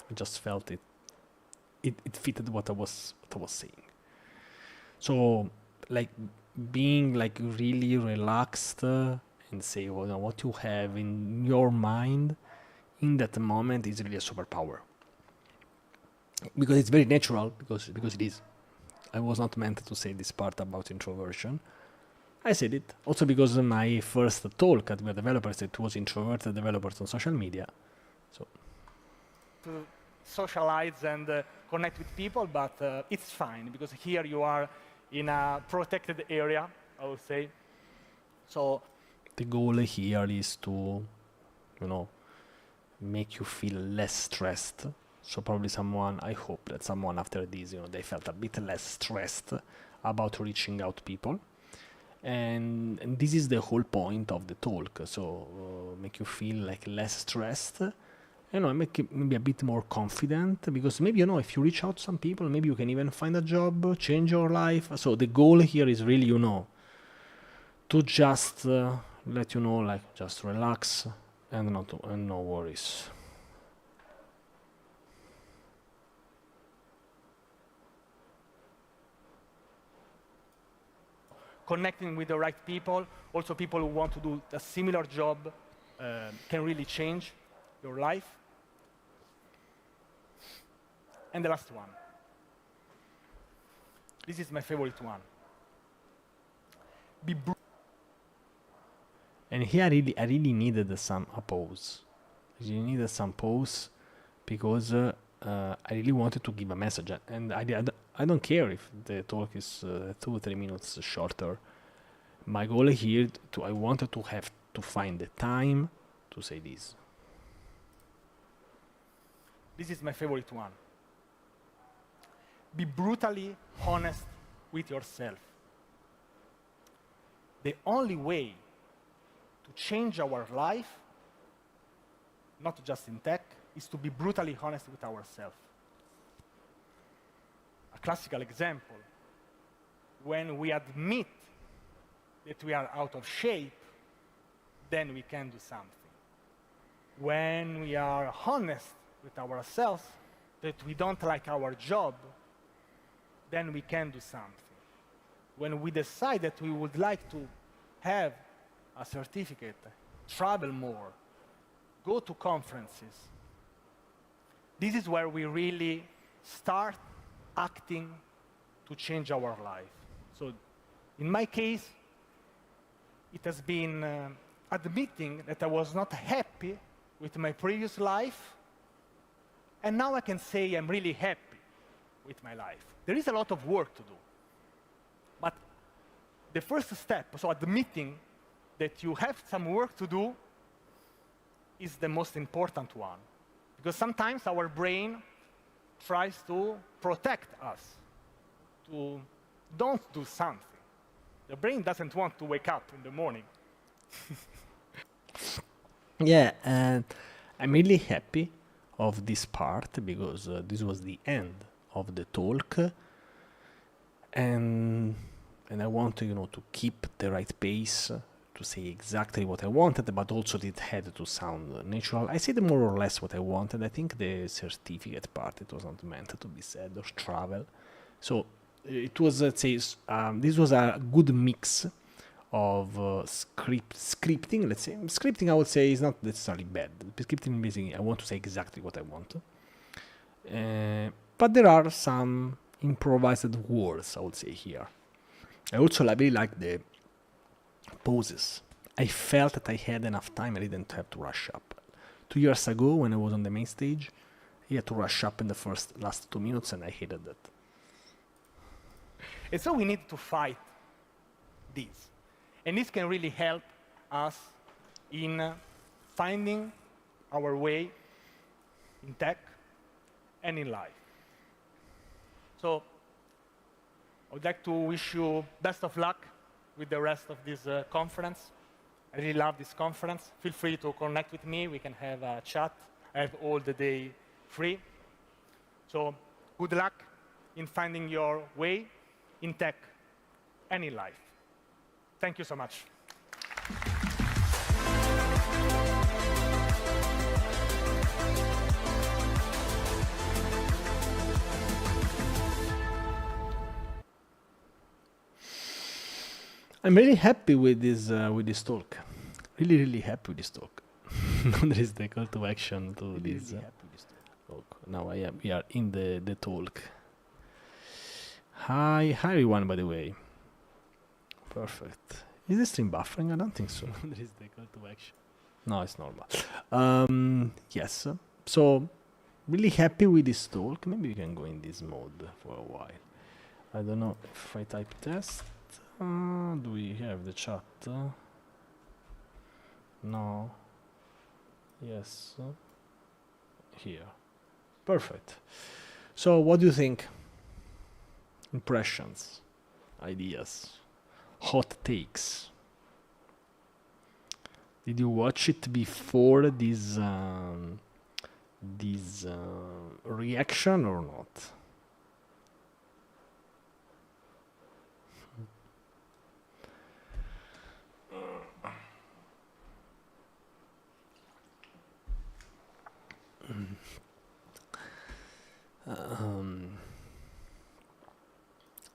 I just felt it fitted what I was saying. So, being really relaxed and say what you have in your mind in that moment is really a superpower. Because it's very natural, because it is. I was not meant to say this part about introversion. I said it. Also because my first talk at We Are Developers, it was introverted developers on social media. So to socialize and connect with people, but it's fine, because here you are in a protected area, I would say. So the goal here is to, make you feel less stressed. So probably I hope that someone after this, they felt a bit less stressed about reaching out people. And this is the whole point of the talk. So make you feel less stressed, make you maybe a bit more confident, because maybe, if you reach out to some people, maybe you can even find a job, change your life. So the goal here is really, to just let just relax and no worries. Connecting with the right people, also people who want to do a similar job, can really change your life. And the last one. This is my favorite one. And here I really needed some pause. You needed some pause because I really wanted to give a message, and I don't care if the talk is 2 or 3 minutes shorter. My goal here, I wanted to have to find the time to say this. This is my favorite one. Be brutally honest with yourself. The only way to change our life, not just in tech, is to be brutally honest with ourselves. A classical example, when we admit that we are out of shape, then we can do something. When we are honest with ourselves that we don't like our job, then we can do something. When we decide that we would like to have a certificate, travel more, go to conferences, this is where we really start acting to change our life. So in my case, it has been admitting that I was not happy with my previous life, and now I can say I'm really happy with my life. There is a lot of work to do, but the first step, so admitting that you have some work to do, is the most important one. Because sometimes our brain tries to protect us, to don't do something. The brain doesn't want to wake up in the morning. Yeah, and I'm really happy of this part because this was the end of the talk, and I want to, to keep the right pace, to say exactly what I wanted, but also it had to sound natural. I said more or less what I wanted. I think the certificate part, it was not meant to be said, or travel. So it was, let's say, this was a good mix of scripting, let's say. Scripting, I would say, is not necessarily bad. Scripting, basically, I want to say exactly what I want. But there are some improvised words, I would say, here. I also really like the pauses. I felt that I had enough time. I didn't have to rush up. 2 years ago, when I was on the main stage, I had to rush up in the last 2 minutes, and I hated that. And so we need to fight this. And this can really help us in finding our way in tech and in life. So I would like to wish you best of luck with the rest of this conference. I really love this conference. Feel free to connect with me. We can have a chat. I have all the day free. So good luck in finding your way in tech and in life. Thank you so much. I'm really happy with this talk. Really happy with this talk. There is the call to action to this talk. Now we are in the talk. Hi everyone, by the way. Perfect. Is the stream buffering? I don't think so. There is the call to action. No, it's normal. Yes. So really happy with this talk. Maybe we can go in this mode for a while. I don't know if I type test. Do we have the chat? No. Yes. Here. Perfect. So what do you think? Impressions, ideas, hot takes. Did you watch it before this reaction or not?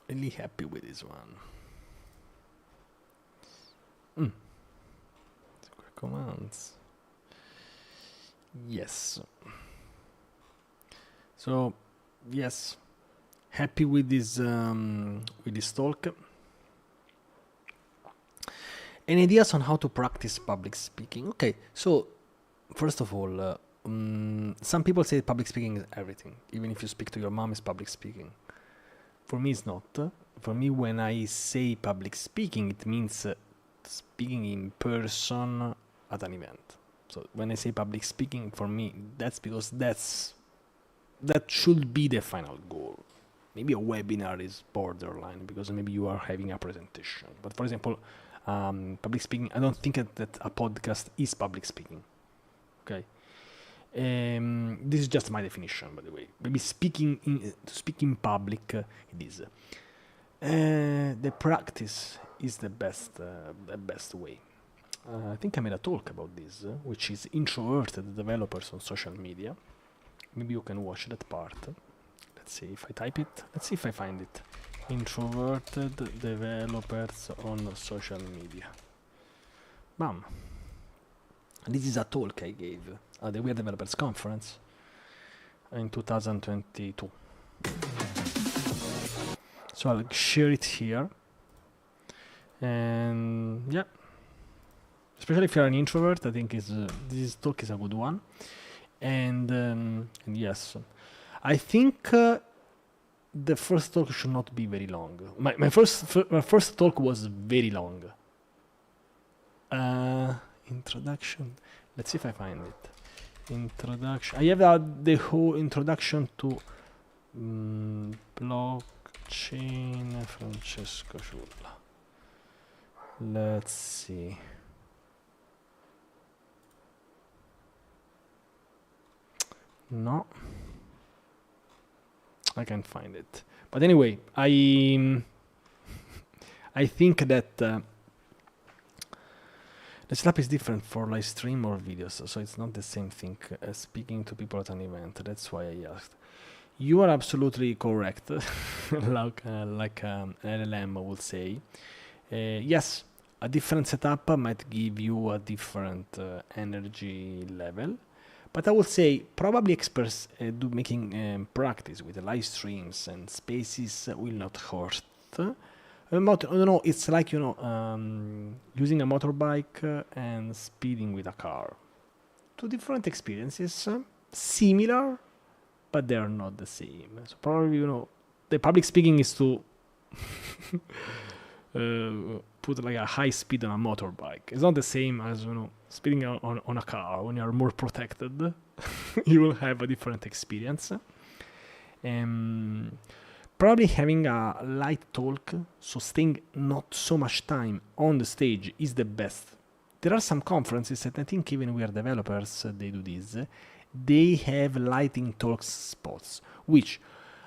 Really happy with this one. Quick commands. Yes. So yes, happy with this talk. Any ideas on how to practice public speaking? Okay, so first of all, some people say public speaking is everything. Even if you speak to your mom, it's public speaking. For me, it's not. For me, when I say public speaking, it means speaking in person at an event. So when I say public speaking, for me, that's because that should be the final goal. Maybe a webinar is borderline because maybe you are having a presentation. But for example, public speaking, I don't think that a podcast is public speaking. Okay. This is just my definition, by the way. Maybe to speak in public, it is. The practice is the best way. I think I made a talk about this, which is introverted developers on social media. Maybe you can watch that part. Let's see if I type it. Let's see if I find it. Introverted developers on social media. Bam. This is a talk I gave at the We Are Developers Conference in 2022. So I'll share it here. And yeah, especially if you're an introvert, I think this talk is a good one. And yes, I think the first talk should not be very long. My first talk was very long. Introduction. Let's see if I find it. Introduction. I have the whole introduction to blockchain Francesco Ciulla. Let's see. No, I can't find it. But anyway, I think that the setup is different for live stream or videos, so it's not the same thing as speaking to people at an event. That's why I asked. You are absolutely correct, like an LLM would say. Yes, a different setup might give you a different energy level. But I would say probably experts making practice with the live streams and spaces will not hurt. It's like, using a motorbike and speeding with a car. Two different experiences, similar, but they are not the same. So probably, the public speaking is to put like a high speed on a motorbike. It's not the same as, speeding on a car. When you are more protected, you will have a different experience. Probably having a light talk, so staying not so much time on the stage is the best. There are some conferences that I think even We Are Developers, they do this. They have lighting talk spots, which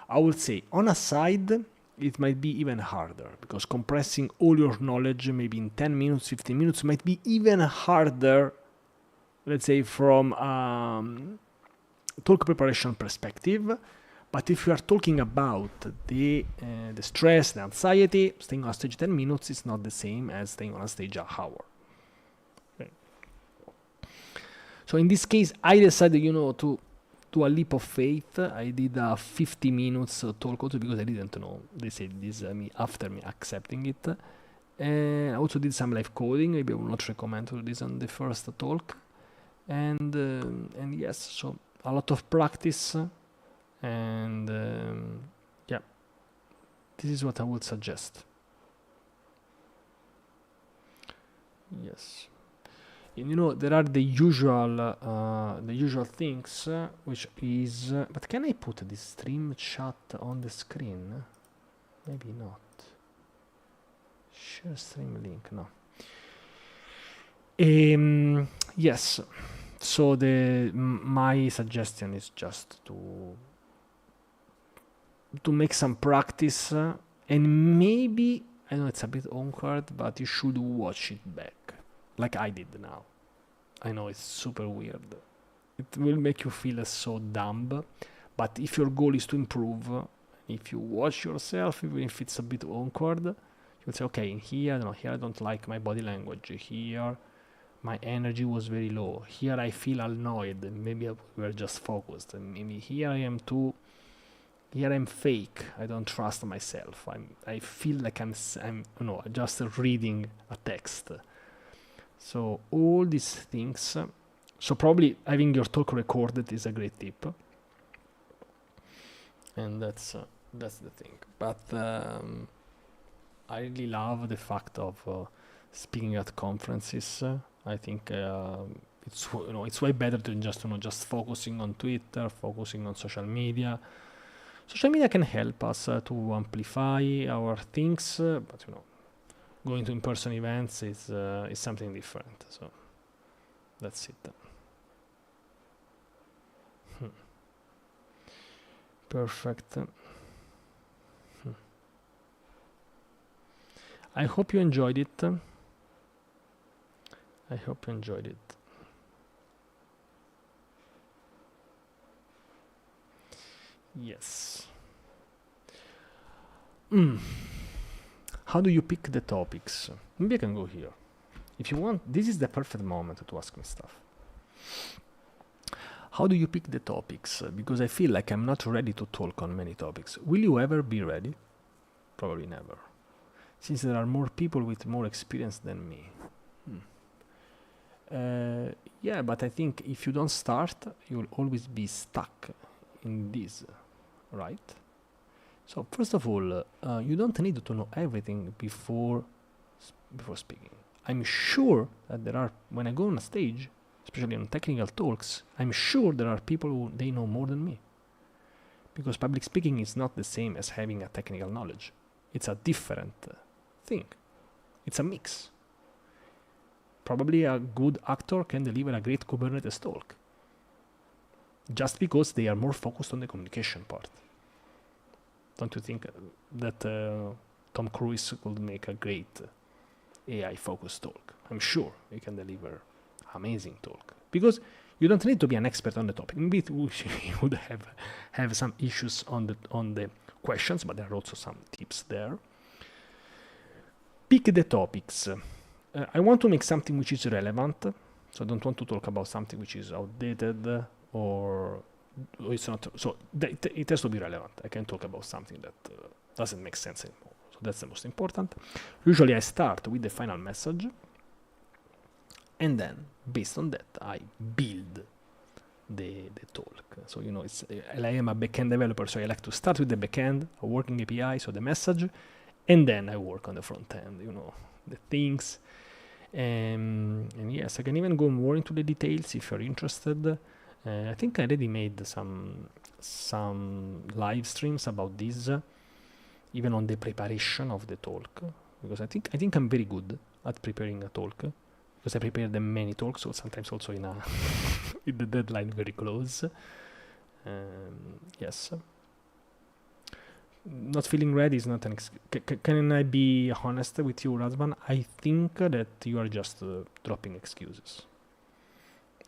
I would say on a side, it might be even harder because compressing all your knowledge maybe in 10 minutes, 15 minutes might be even harder, let's say, from talk preparation perspective. But if you are talking about the stress, the anxiety, staying on stage 10 minutes is not the same as staying on a stage an hour. Okay. So in this case, I decided, to do a leap of faith. I did a 50 minutes talk also because I didn't know. They said this after me accepting it. And I also did some live coding. Maybe I will not recommend to do this on the first talk. And yes, so a lot of practice. And yeah, this is what I would suggest. Yes. And, there are the usual things, which is. But can I put this stream chat on the screen? Maybe not. Share stream link. No. Yes. So my suggestion is just to make some practice, and maybe I know it's a bit awkward, but you should watch it back. Like I did now. I know it's super weird. It will make you feel so dumb. But if your goal is to improve, if you watch yourself, even if it's a bit awkward, you will say, okay, here I don't like my body language. Here, my energy was very low. Here I feel annoyed. Maybe we're just focused. And maybe here I'm fake. I don't trust myself. I feel like I'm just reading a text. So all these things. So probably having your talk recorded is a great tip. And that's the thing. But I really love the fact of speaking at conferences. I think it's way better than just focusing on Twitter, focusing on social media. Social media can help us to amplify our things, but going to in-person events is something different. So that's it. Perfect. I hope you enjoyed it. I hope you enjoyed it. Yes. How do you pick the topics? Maybe I can go here. If you want, this is the perfect moment to ask me stuff. How do you pick the topics? Because I feel like I'm not ready to talk on many topics. Will you ever be ready? Probably never. Since there are more people with more experience than me. Yeah, but I think if you don't start, you'll always be stuck in this, right? So first of all, you don't need to know everything before speaking. I'm sure that there are, when I go on a stage, especially on technical talks, I'm sure there are people who they know more than me. Because public speaking is not the same as having a technical knowledge. It's a different thing. It's a mix. Probably a good actor can deliver a great Kubernetes talk, just because they are more focused on the communication part. Don't you think that Tom Cruise could make a great AI-focused talk? I'm sure he can deliver amazing talk. Because you don't need to be an expert on the topic. Maybe you would have some issues on the questions, but there are also some tips there. Pick the topics. I want to make something which is relevant, so I don't want to talk about something which is outdated or it's not. So it has to be relevant. I can't talk about something that doesn't make sense anymore. So that's the most important. Usually I start with the final message, and then based on that I build the talk. So I am a backend developer, so I like to start with the backend, a working API, so the message, and then I work on the front end. The things. And yes, I can even go more into the details if you're interested. I think I already made some live streams about this, even on the preparation of the talk, because I think I'm very good at preparing a talk, because I prepare them many talks, so sometimes also in the deadline very close. Yes. Not feeling ready is not an excuse. Can I be honest with you, Razvan? I think that you are just dropping excuses.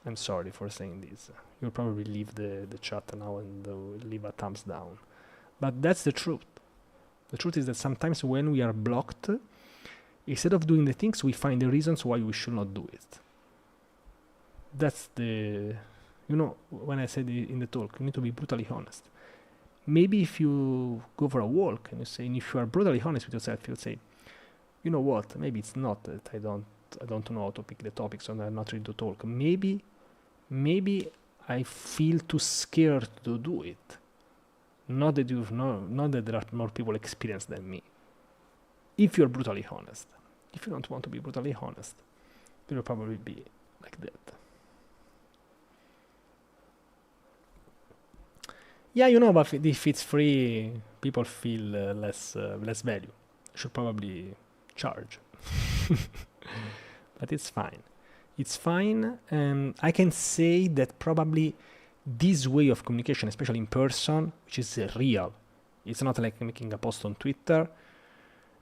I'm sorry for saying this. You'll probably leave the chat now and leave a thumbs down. But that's the truth. The truth is that sometimes when we are blocked, instead of doing the things, we find the reasons why we should not do it. That's the... when I said in the talk, you need to be brutally honest. Maybe if you go for a walk and if you are brutally honest with yourself, you'll say, you know what, maybe it's not that I don't know how to pick the topics and I'm not ready to talk. Maybe I feel too scared to do it. Not that there are more people experienced than me. If you're brutally honest. If you don't want to be brutally honest, you'll probably be like that. Yeah, but if it's free, people feel less value. I should probably charge. But it's fine. It's fine. I can say that probably this way of communication, especially in person, which is real, it's not like making a post on Twitter,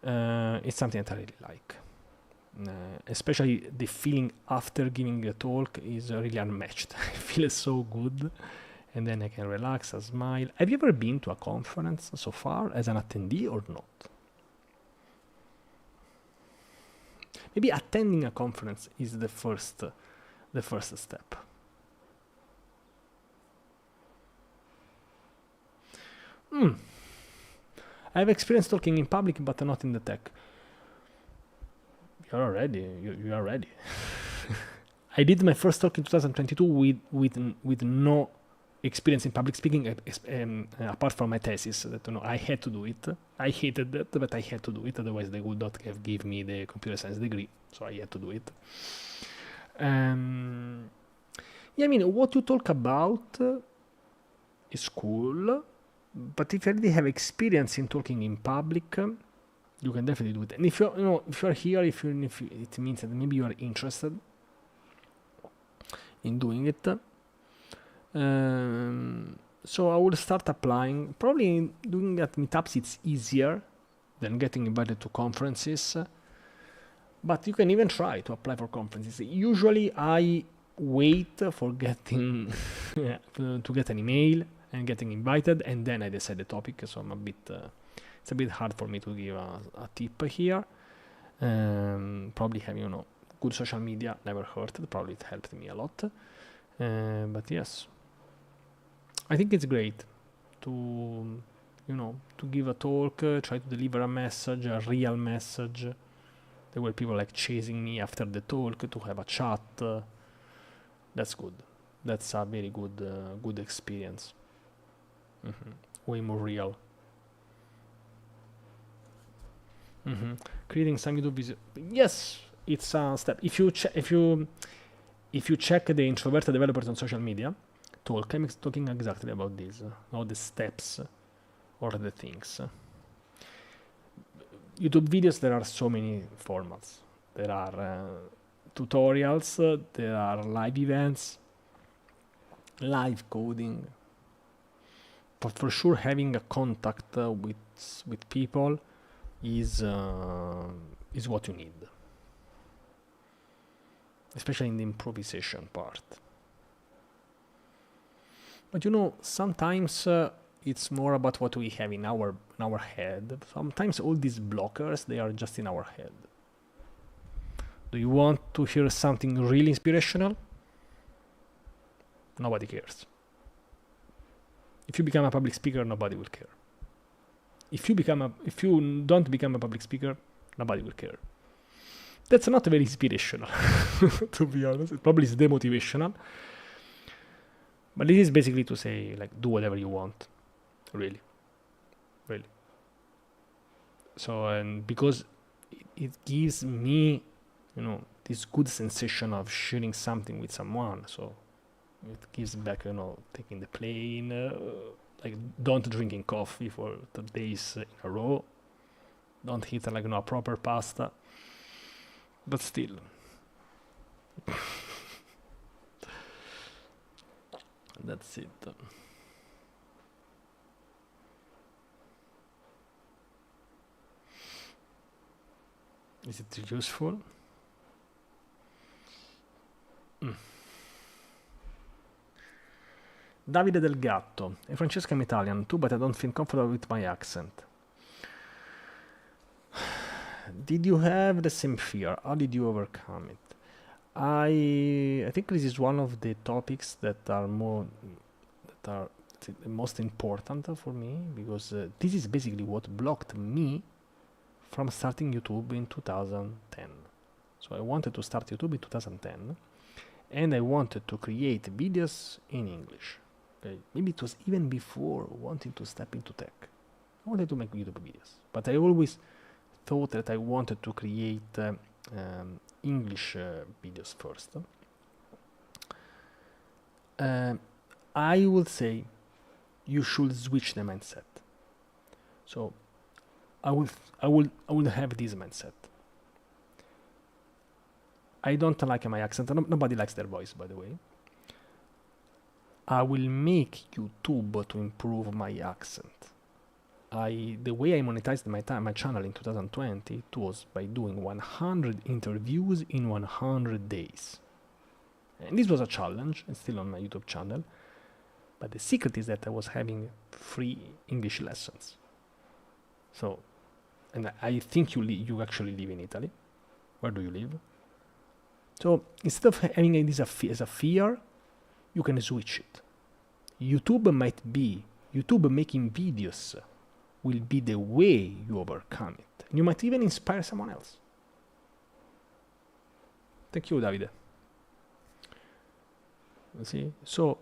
it's something that I really like. Especially the feeling after giving a talk is really unmatched. I feel so good. And then I can relax, I smile. Have you ever been to a conference so far as an attendee or not? Maybe attending a conference is the first step. I have experience talking in public, but not in the tech. You are ready. You are ready. I did my first talk in 2022 with no experience in public speaking, apart from my thesis. That I had to do it. I hated that, but I had to do it. Otherwise, they would not have given me the computer science degree. So I had to do it. What you talk about is cool, but if you already have experience in talking in public, you can definitely do it. And if you're here, if it means that maybe you are interested in doing it. So I will start applying. Probably doing at meetups it's easier then getting invited to conferences. But you can even try to apply for conferences. Usually I wait for getting to get an email and getting invited, and then I decide the topic. So I'm a bit it's a bit hard for me to give a tip here. Probably have good social media never hurted. Probably it helped me a lot. But yes, I think it's great to to give a talk, try to deliver a message, a real message. There were people like chasing me after the talk to have a chat. That's good. That's a very good experience. Way more real. Creating some YouTube videos. Yes, it's a step. If you check the introverted developers on social media talk, I'm talking exactly about this. All the steps or the things. YouTube videos, there are so many formats. There are tutorials, there are live events, live coding. But for sure, having a contact with people is what you need, especially in the improvisation part. But sometimes it's more about what we have in our head. Sometimes all these blockers, they are just in our head. Do you want to hear something really inspirational? Nobody cares. If you become a public speaker, nobody will care. If you don't become a public speaker, nobody will care. That's not very inspirational, to be honest. It probably is demotivational. But it is basically to say, like, do whatever you want. Really. So, and because it gives me, this good sensation of sharing something with someone. So it gives back, taking the plane, like don't drinking coffee for 3 days in a row. Don't eat a proper pasta. But still. That's it. Is it useful? Davide Del Gatto. E Francesca, I'm Italian too, but I don't feel comfortable with my accent. Did you have the same fear? How did you overcome it? I think this is one of the topics that are the most important for me, because this is basically what blocked me from starting YouTube in 2010. So I wanted to start YouTube in 2010, and I wanted to create videos in English. Okay? Maybe it was even before wanting to step into tech. I wanted to make YouTube videos, but I always thought that I wanted to create English videos first. I would say you should switch the mindset. So I will have this mindset. I don't like my accent. Nobody likes their voice, by the way. I will make YouTube to improve my accent. The way I monetized my channel in 2020, it was by doing 100 interviews in 100 days. And this was a challenge, it's still on my YouTube channel. But the secret is that I was having free English lessons. So, and I think you actually live in Italy. Where do you live? So instead of having this as a fear, you can switch it. YouTube making videos will be the way you overcome it. And you might even inspire someone else. Thank you, Davide. See? So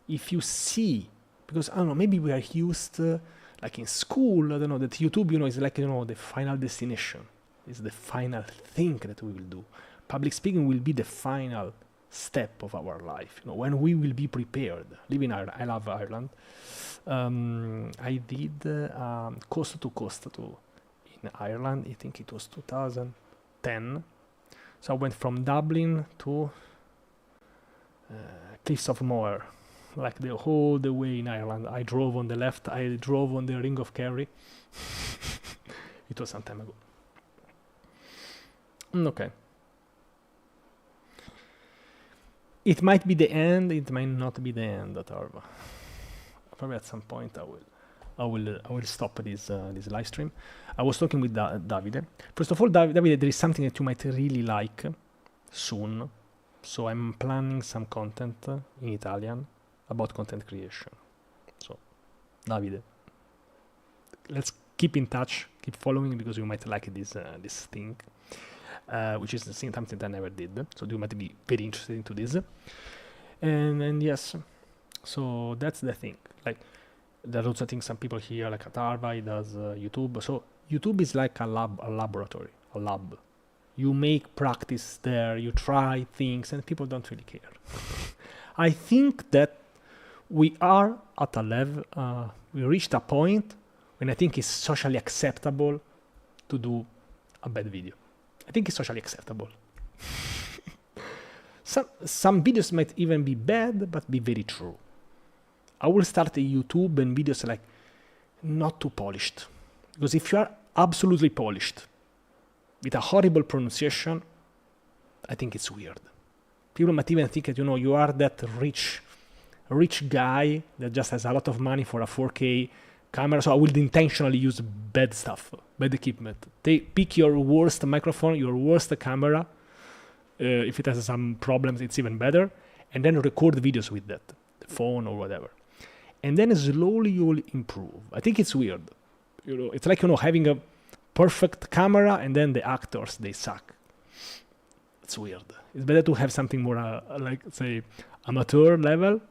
if you see, because I don't know, maybe we are used, like in school, I don't know, that YouTube, is like, the final destination. It's the final thing that we will do. Public speaking will be the final step of our life, when we will be prepared. Live in Ireland. I love Ireland. I did coast to coast in Ireland. I think it was 2010. So I went from Dublin to Cliffs of Moher, like the whole the way in Ireland. I drove on the left. I drove on the Ring of Kerry. It was some time ago. Okay. It might be the end. It might not be the end, Atarva. Probably at some point I will stop this live stream. I was talking with Davide. First of all, Davide, there is something that you might really like soon. So I'm planning some content in Italian about content creation. So, Davide, let's keep in touch, keep following, because you might like this thing, which is something that I never did. So you might be very interested into this. And yes, so that's the thing. Like, there's also things some people here, like Atarva, he does YouTube. So YouTube is like a laboratory, a lab. You make practice there, you try things, and people don't really care. I think that we are at a level, we reached a point when I think it's socially acceptable to do a bad video. I think it's socially acceptable. Some videos might even be bad, but be very true. I will start a YouTube and videos like not too polished. Because if you are absolutely polished, with a horrible pronunciation, I think it's weird. People might even think that, you are that rich guy that just has a lot of money for a 4K camera, so I will intentionally use bad stuff, bad equipment. Pick your worst microphone, your worst camera. If it has some problems, it's even better. And then record videos with that, the phone or whatever. And then slowly you will improve. I think it's weird. It's like, having a perfect camera and then the actors, they suck. It's weird. It's better to have something more like, say, amateur level,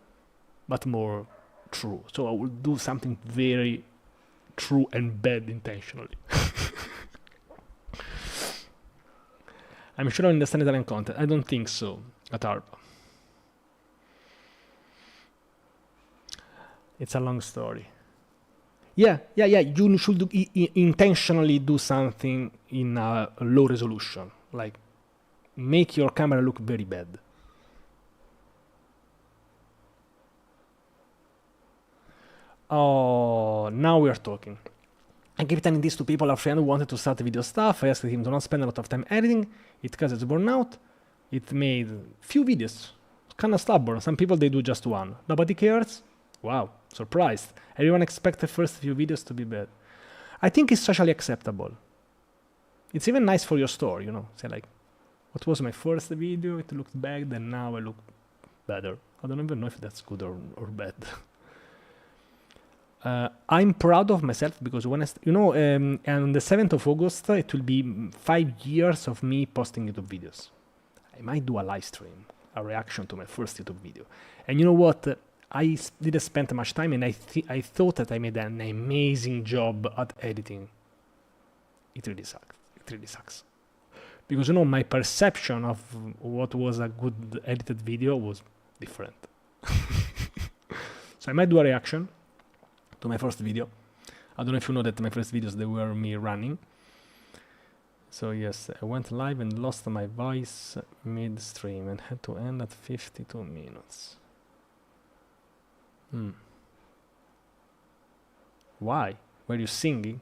but more true. So I will do something very true and bad intentionally. I'm sure I understand Italian content. I don't think so, Atarva. It's a long story. Yeah. You should intentionally do something in a low resolution. Like, make your camera look very bad. Oh, now we are talking. I keep telling this to people. A friend who wanted to start video stuff. I asked him to not spend a lot of time editing. It causes burnout. It made few videos. Kind of stubborn. Some people, they do just one. Nobody cares. Wow, surprised. Everyone expects the first few videos to be bad. I think it's socially acceptable. It's even nice for your store, Say like, what was my first video? It looked bad, and now I look better. I don't even know if that's good or bad. I'm proud of myself because when on the 7th of August, it will be 5 years of me posting YouTube videos. I might do a live stream, a reaction to my first YouTube video. And you know what? I didn't spend much time, and I thought that I made an amazing job at editing. It really sucks. Because, my perception of what was a good edited video was different. So I might do a reaction to my first video. I don't know if you know that my first videos, they were me running. So yes, I went live and lost my voice mid-stream and had to end at 52 minutes. Why? Were you singing?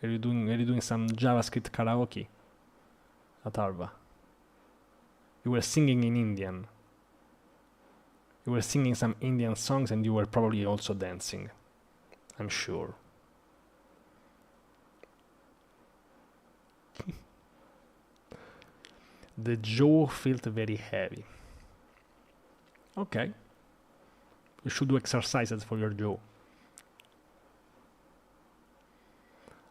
Are you doing some JavaScript karaoke? Atarva. You were singing in Indian. You were singing some Indian songs and you were probably also dancing. I'm sure. The jaw felt very heavy. Okay. You should do exercises for your jaw.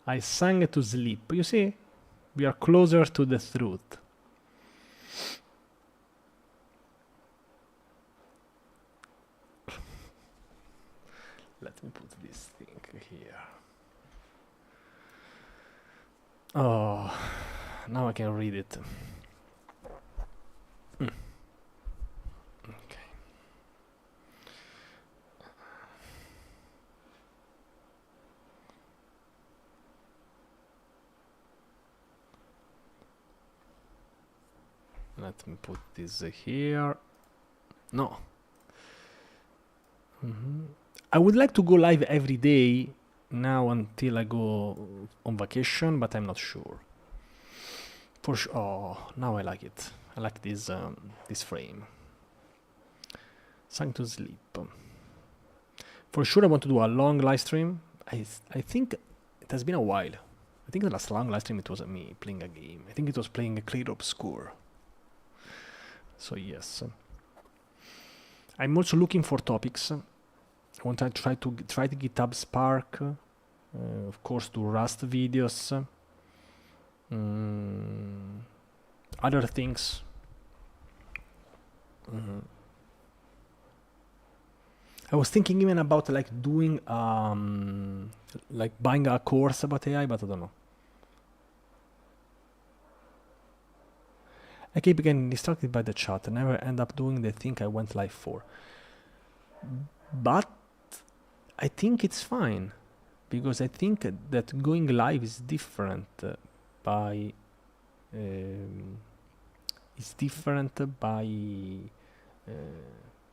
I sang to sleep. You see, we are closer to the truth. Let me put this thing here. Oh, now I can read it. Okay. Let me put this here. No. I would like to go live every day now until I go on vacation, but I'm not sure. For sure. Oh, now I like it. I like this this frame. Sang to sleep. For sure, I want to do a long live stream. I think it has been a while. I think the last long live stream it was me playing a game. I think it was playing a Clair Obscur. So yes. I'm also looking for topics. I want to try to GitHub Spark. Of course, do Rust videos. Other things. I was thinking even about like doing like buying a course about AI, but I don't know. I keep getting distracted by the chat and never end up doing the thing I went live for. But I think it's fine, because I think that going live is different by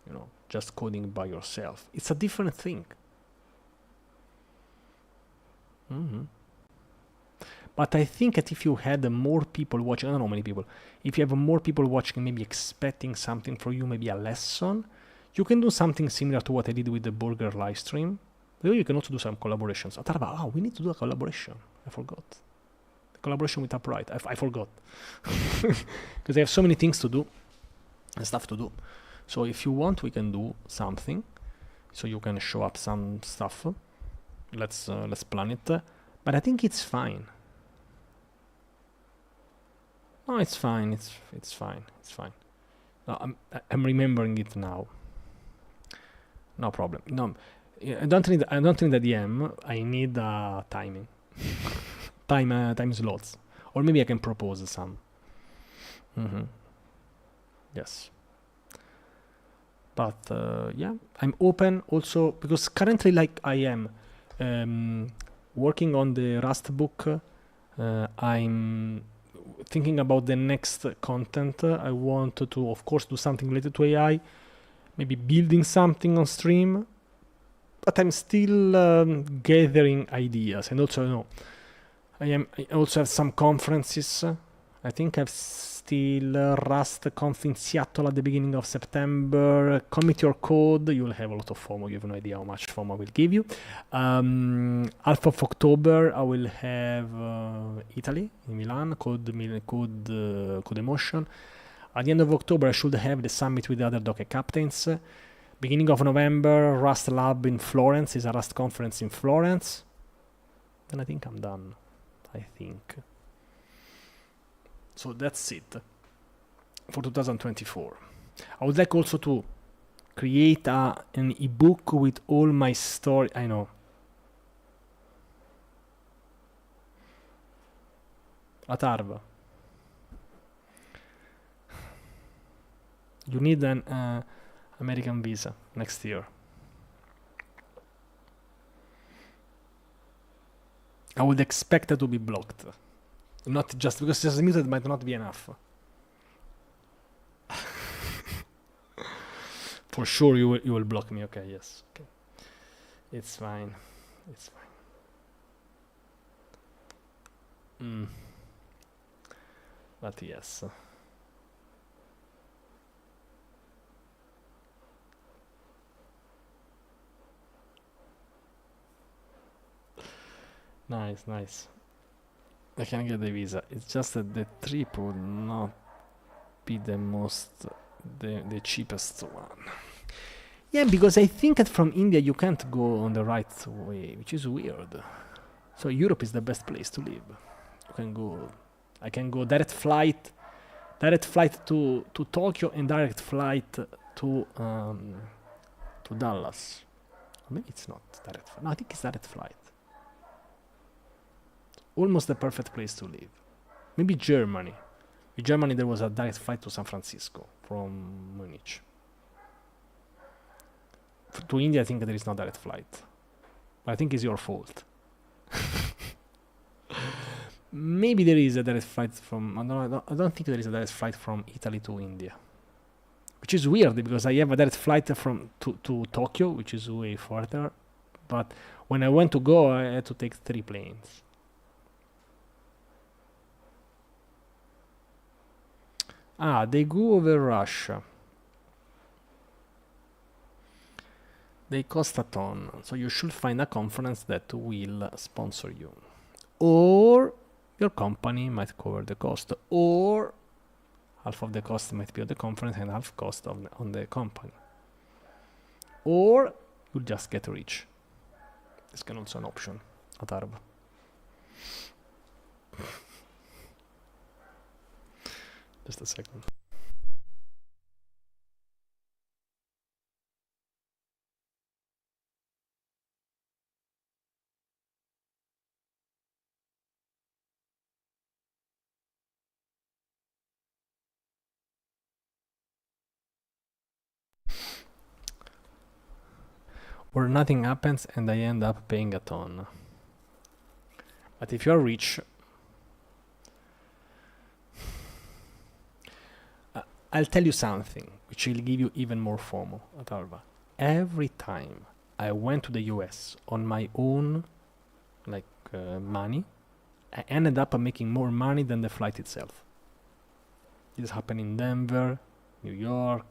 you know, just coding by yourself. It's a different thing. But I think that if you had more people watching, I don't know how many people, if you have more people watching, maybe expecting something from you, maybe a lesson, you can do something similar to what I did with the burger live stream. Maybe you can also do some collaborations. We need to do a collaboration. I forgot. The collaboration with Upright. I forgot. Because I have so many things to do and stuff to do. So if you want, we can do something. So you can show up some stuff. Let's plan it. But I think it's fine. No, it's fine. It's fine. It's fine. No, I'm remembering it now. No problem. No, I don't need the DM. I need timing, time slots, or maybe I can propose some. Yes. But yeah, I'm open also because currently, like I am working on the Rust book. I'm thinking about the next content. I want to, of course, do something related to AI, maybe building something on stream, but I'm still gathering ideas. And also, you know, I also have some conferences. I think I've still Rust Conf in Seattle at the beginning of September. Commit your code. You'll have a lot of FOMO. You have no idea how much FOMO I will give you. Half of October, I will have Italy, in Milan, Code Emotion. At the end of October, I should have the summit with the other Docker captains. Beginning of November, Rust Lab in Florence. Is a Rust conference in Florence. Then I think I'm done. I think. So that's it for 2024. I would like also to create an ebook with all my story. I know. Atarva. You need an American visa next year. I would expect it to be blocked. Not just because just muted might not be enough. For sure you will block me. Okay, yes. Okay. It's fine. It's fine. But yes. Nice. I can get the visa. It's just that the trip would not be the cheapest one. Yeah, because I think that from India you can't go on the right way, which is weird. So Europe is the best place to live. You can go. I can go direct flight to Tokyo and direct flight to Dallas. Maybe it's not direct. No, I think it's direct flight. Almost the perfect place to live. Maybe Germany. In Germany there was a direct flight to San Francisco from Munich. To India I think there is no direct flight. But I think it's your fault. Maybe there is a direct flight from... I don't think there is a direct flight from Italy to India. Which is weird because I have a direct flight to Tokyo, which is way further. But when I went to go, I had to take 3 planes. They go over Russia. They cost a ton, so you should find a conference that will sponsor you. Or your company might cover the cost, or half of the cost might be on the conference and half cost on the company. Or you just get rich. This can also an option at Arba. Just a second. Where nothing happens and I end up paying a ton. But if you're rich, I'll tell you something which will give you even more FOMO at Arba. Every time I went to the US on my own money, I ended up making more money than the flight itself. This happened in Denver, New York.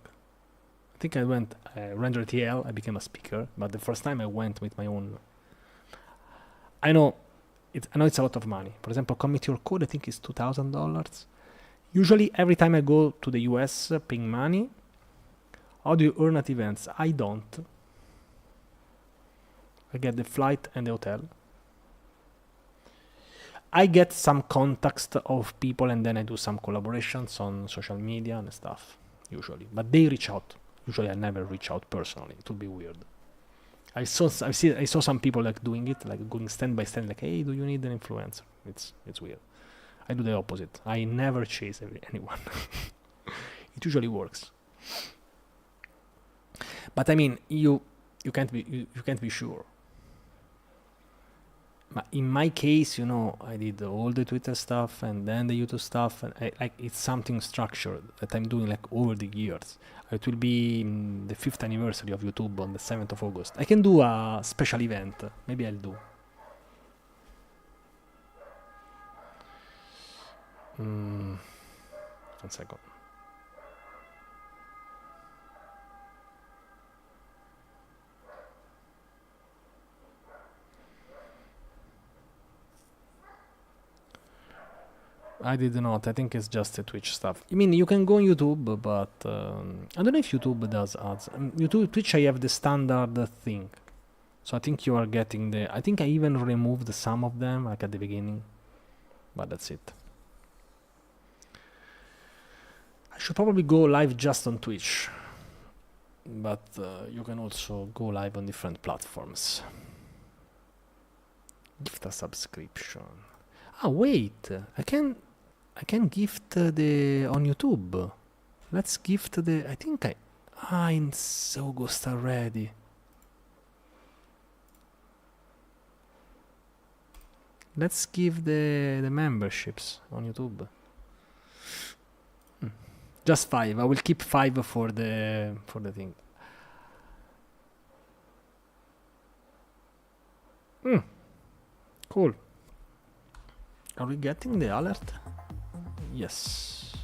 I think I went Render TL, I became a speaker, but the first time I went with my own. I know it's a lot of money. For example, Commit Your Code, I think is $2,000. Usually, every time I go to the US paying money, how do you earn at events? I don't. I get the flight and the hotel. I get some context of people and then I do some collaborations on social media and stuff, usually. But they reach out. Usually I never reach out personally. It would be weird. I saw some people like doing it, like going stand by stand, like, hey, do you need an influencer? It's weird. I do the opposite. I never chase anyone. It usually works. But I mean, you can't be sure. But in my case, I did all the Twitter stuff and then the YouTube stuff, and it's something structured that I'm doing over the years. It will be the 5th anniversary of YouTube on the 7th of August. I can do a special event. Maybe I'll do. One second. I did not. I think it's just the Twitch stuff. I mean, you can go on YouTube, but I don't know if YouTube does ads. Twitch, I have the standard thing. So I think you are getting I think I even removed some of them, like at the beginning. But that's it. I should probably go live just on Twitch. But you can also go live on different platforms. Gift a subscription. Wait, I can gift the on YouTube. Let's gift I think it's August already. Let's give the memberships on YouTube. Just 5. I will keep 5 for the thing. Cool. Are we getting the alert? Yes.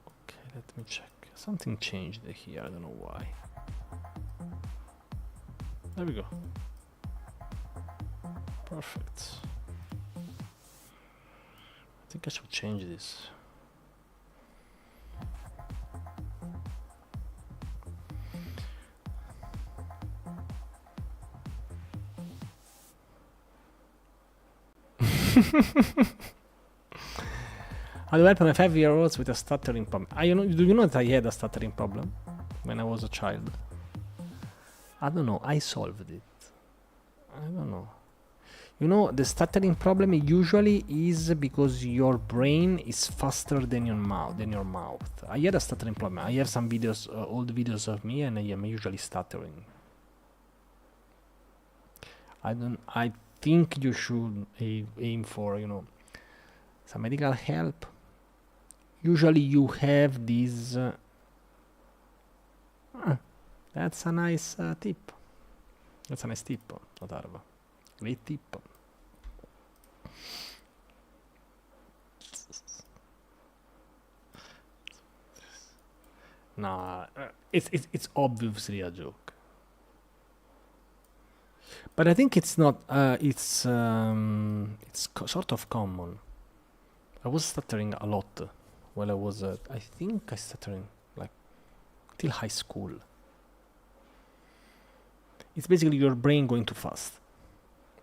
Okay, let me check. Something changed here, I don't know why. There we go. Perfect. I think I should change this. How do I help my 5-year-olds with a stuttering problem? Do you know that I had a stuttering problem when I was a child? I don't know. I solved it. I don't know. The stuttering problem usually is because your brain is faster than your mouth. I had a stuttering problem. I have some videos, old videos of me, and I am usually stuttering. I think you should aim for, some medical help. Usually you have these That's a nice tip. That's a nice tip, Otarva. Great tip. Nah, it's obviously a joke. But I think it's not. It's sort of common. I was stuttering a lot while I was. I think I stuttering like till high school. It's basically your brain going too fast.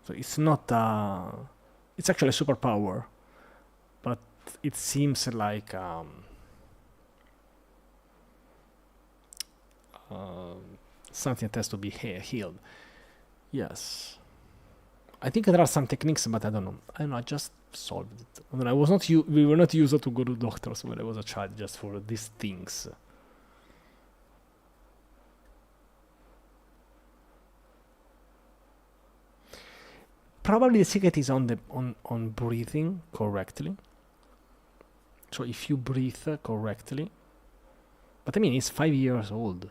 So it's not. It's actually a superpower, but it seems like something that has to be healed. Yes. I think there are some techniques, but I don't know. I just solved it. I mean, I was not. We were not used to go to doctors when I was a child, just for these things. Probably the secret is on breathing correctly. So if you breathe correctly, but I mean, he's 5 years old.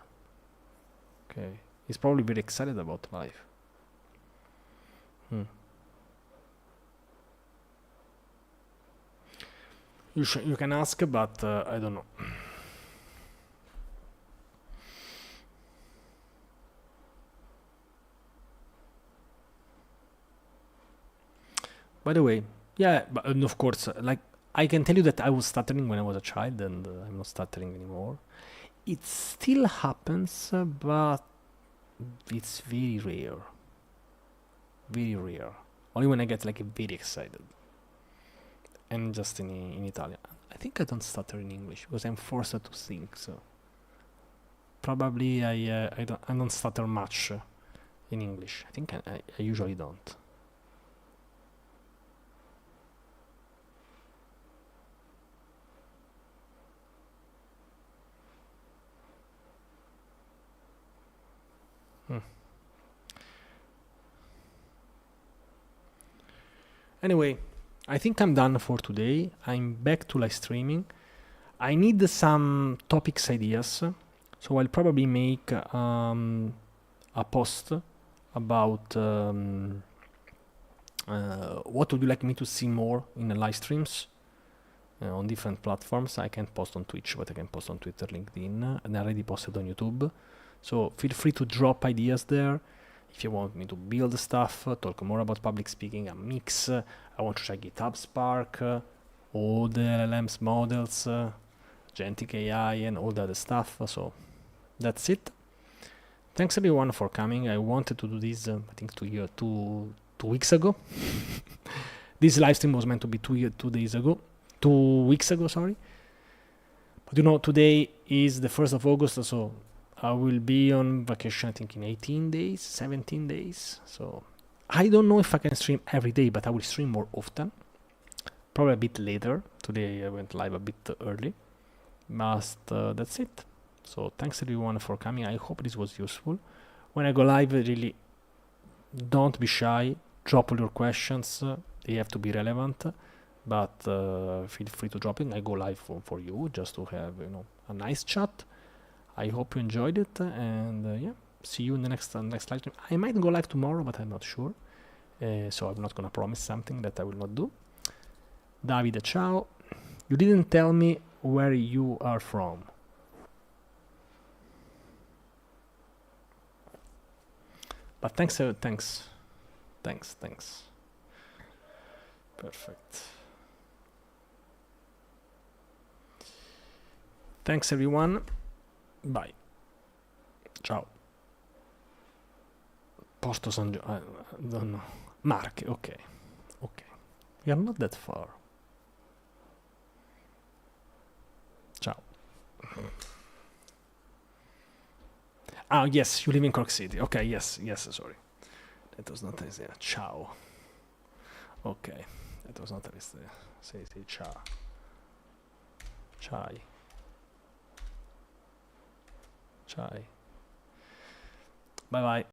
Okay, he's probably very excited about life. You can ask, but I don't know. By the way, yeah, but, and of course, like I can tell you that I was stuttering when I was a child, and I'm not stuttering anymore. It still happens, but it's very rare. Very rare. Only when I get like very excited. And just in Italian. I think I don't stutter in English because I'm forced to think. So probably I don't stutter much in English. I think I usually don't. Anyway, I think I'm done for today. I'm back to live streaming. I need some topics ideas, so I'll probably make a post about what would you like me to see more in the live streams on different platforms. I can't post on Twitch, but I can post on Twitter, LinkedIn, and I already posted on YouTube. So feel free to drop ideas there. If you want me to build stuff, talk more about public speaking, a mix, I want to try GitHub Spark, all the LLMs models, Gentic AI, and all the other stuff. So that's it. Thanks everyone for coming. I wanted to do this, I think, 2 weeks ago. This live stream was meant to be 2 weeks ago, sorry. But you know, today is the 1st of August, so I will be on vacation, I think, in 18 days, 17 days. So I don't know if I can stream every day, but I will stream more often. Probably a bit later. Today I went live a bit early. But that's it. So thanks everyone for coming. I hope this was useful. When I go live, really don't be shy. Drop all your questions. They have to be relevant. But feel free to drop in. I go live for you just to have, a nice chat. I hope you enjoyed it, and yeah, see you in the next live stream. I might go live tomorrow, but I'm not sure. So I'm not gonna promise something that I will not do. Davide, ciao. You didn't tell me where you are from. But thanks. Perfect. Thanks everyone. Bye. Ciao. Porto San Giovanni. I don't know. Marche, okay. We are not that far. Ciao. Ah, yes, you live in Cork City. Okay, yes, sorry. That was not easy. Ciao. Okay, that was not easy. Say ciao. Chai. Bye bye.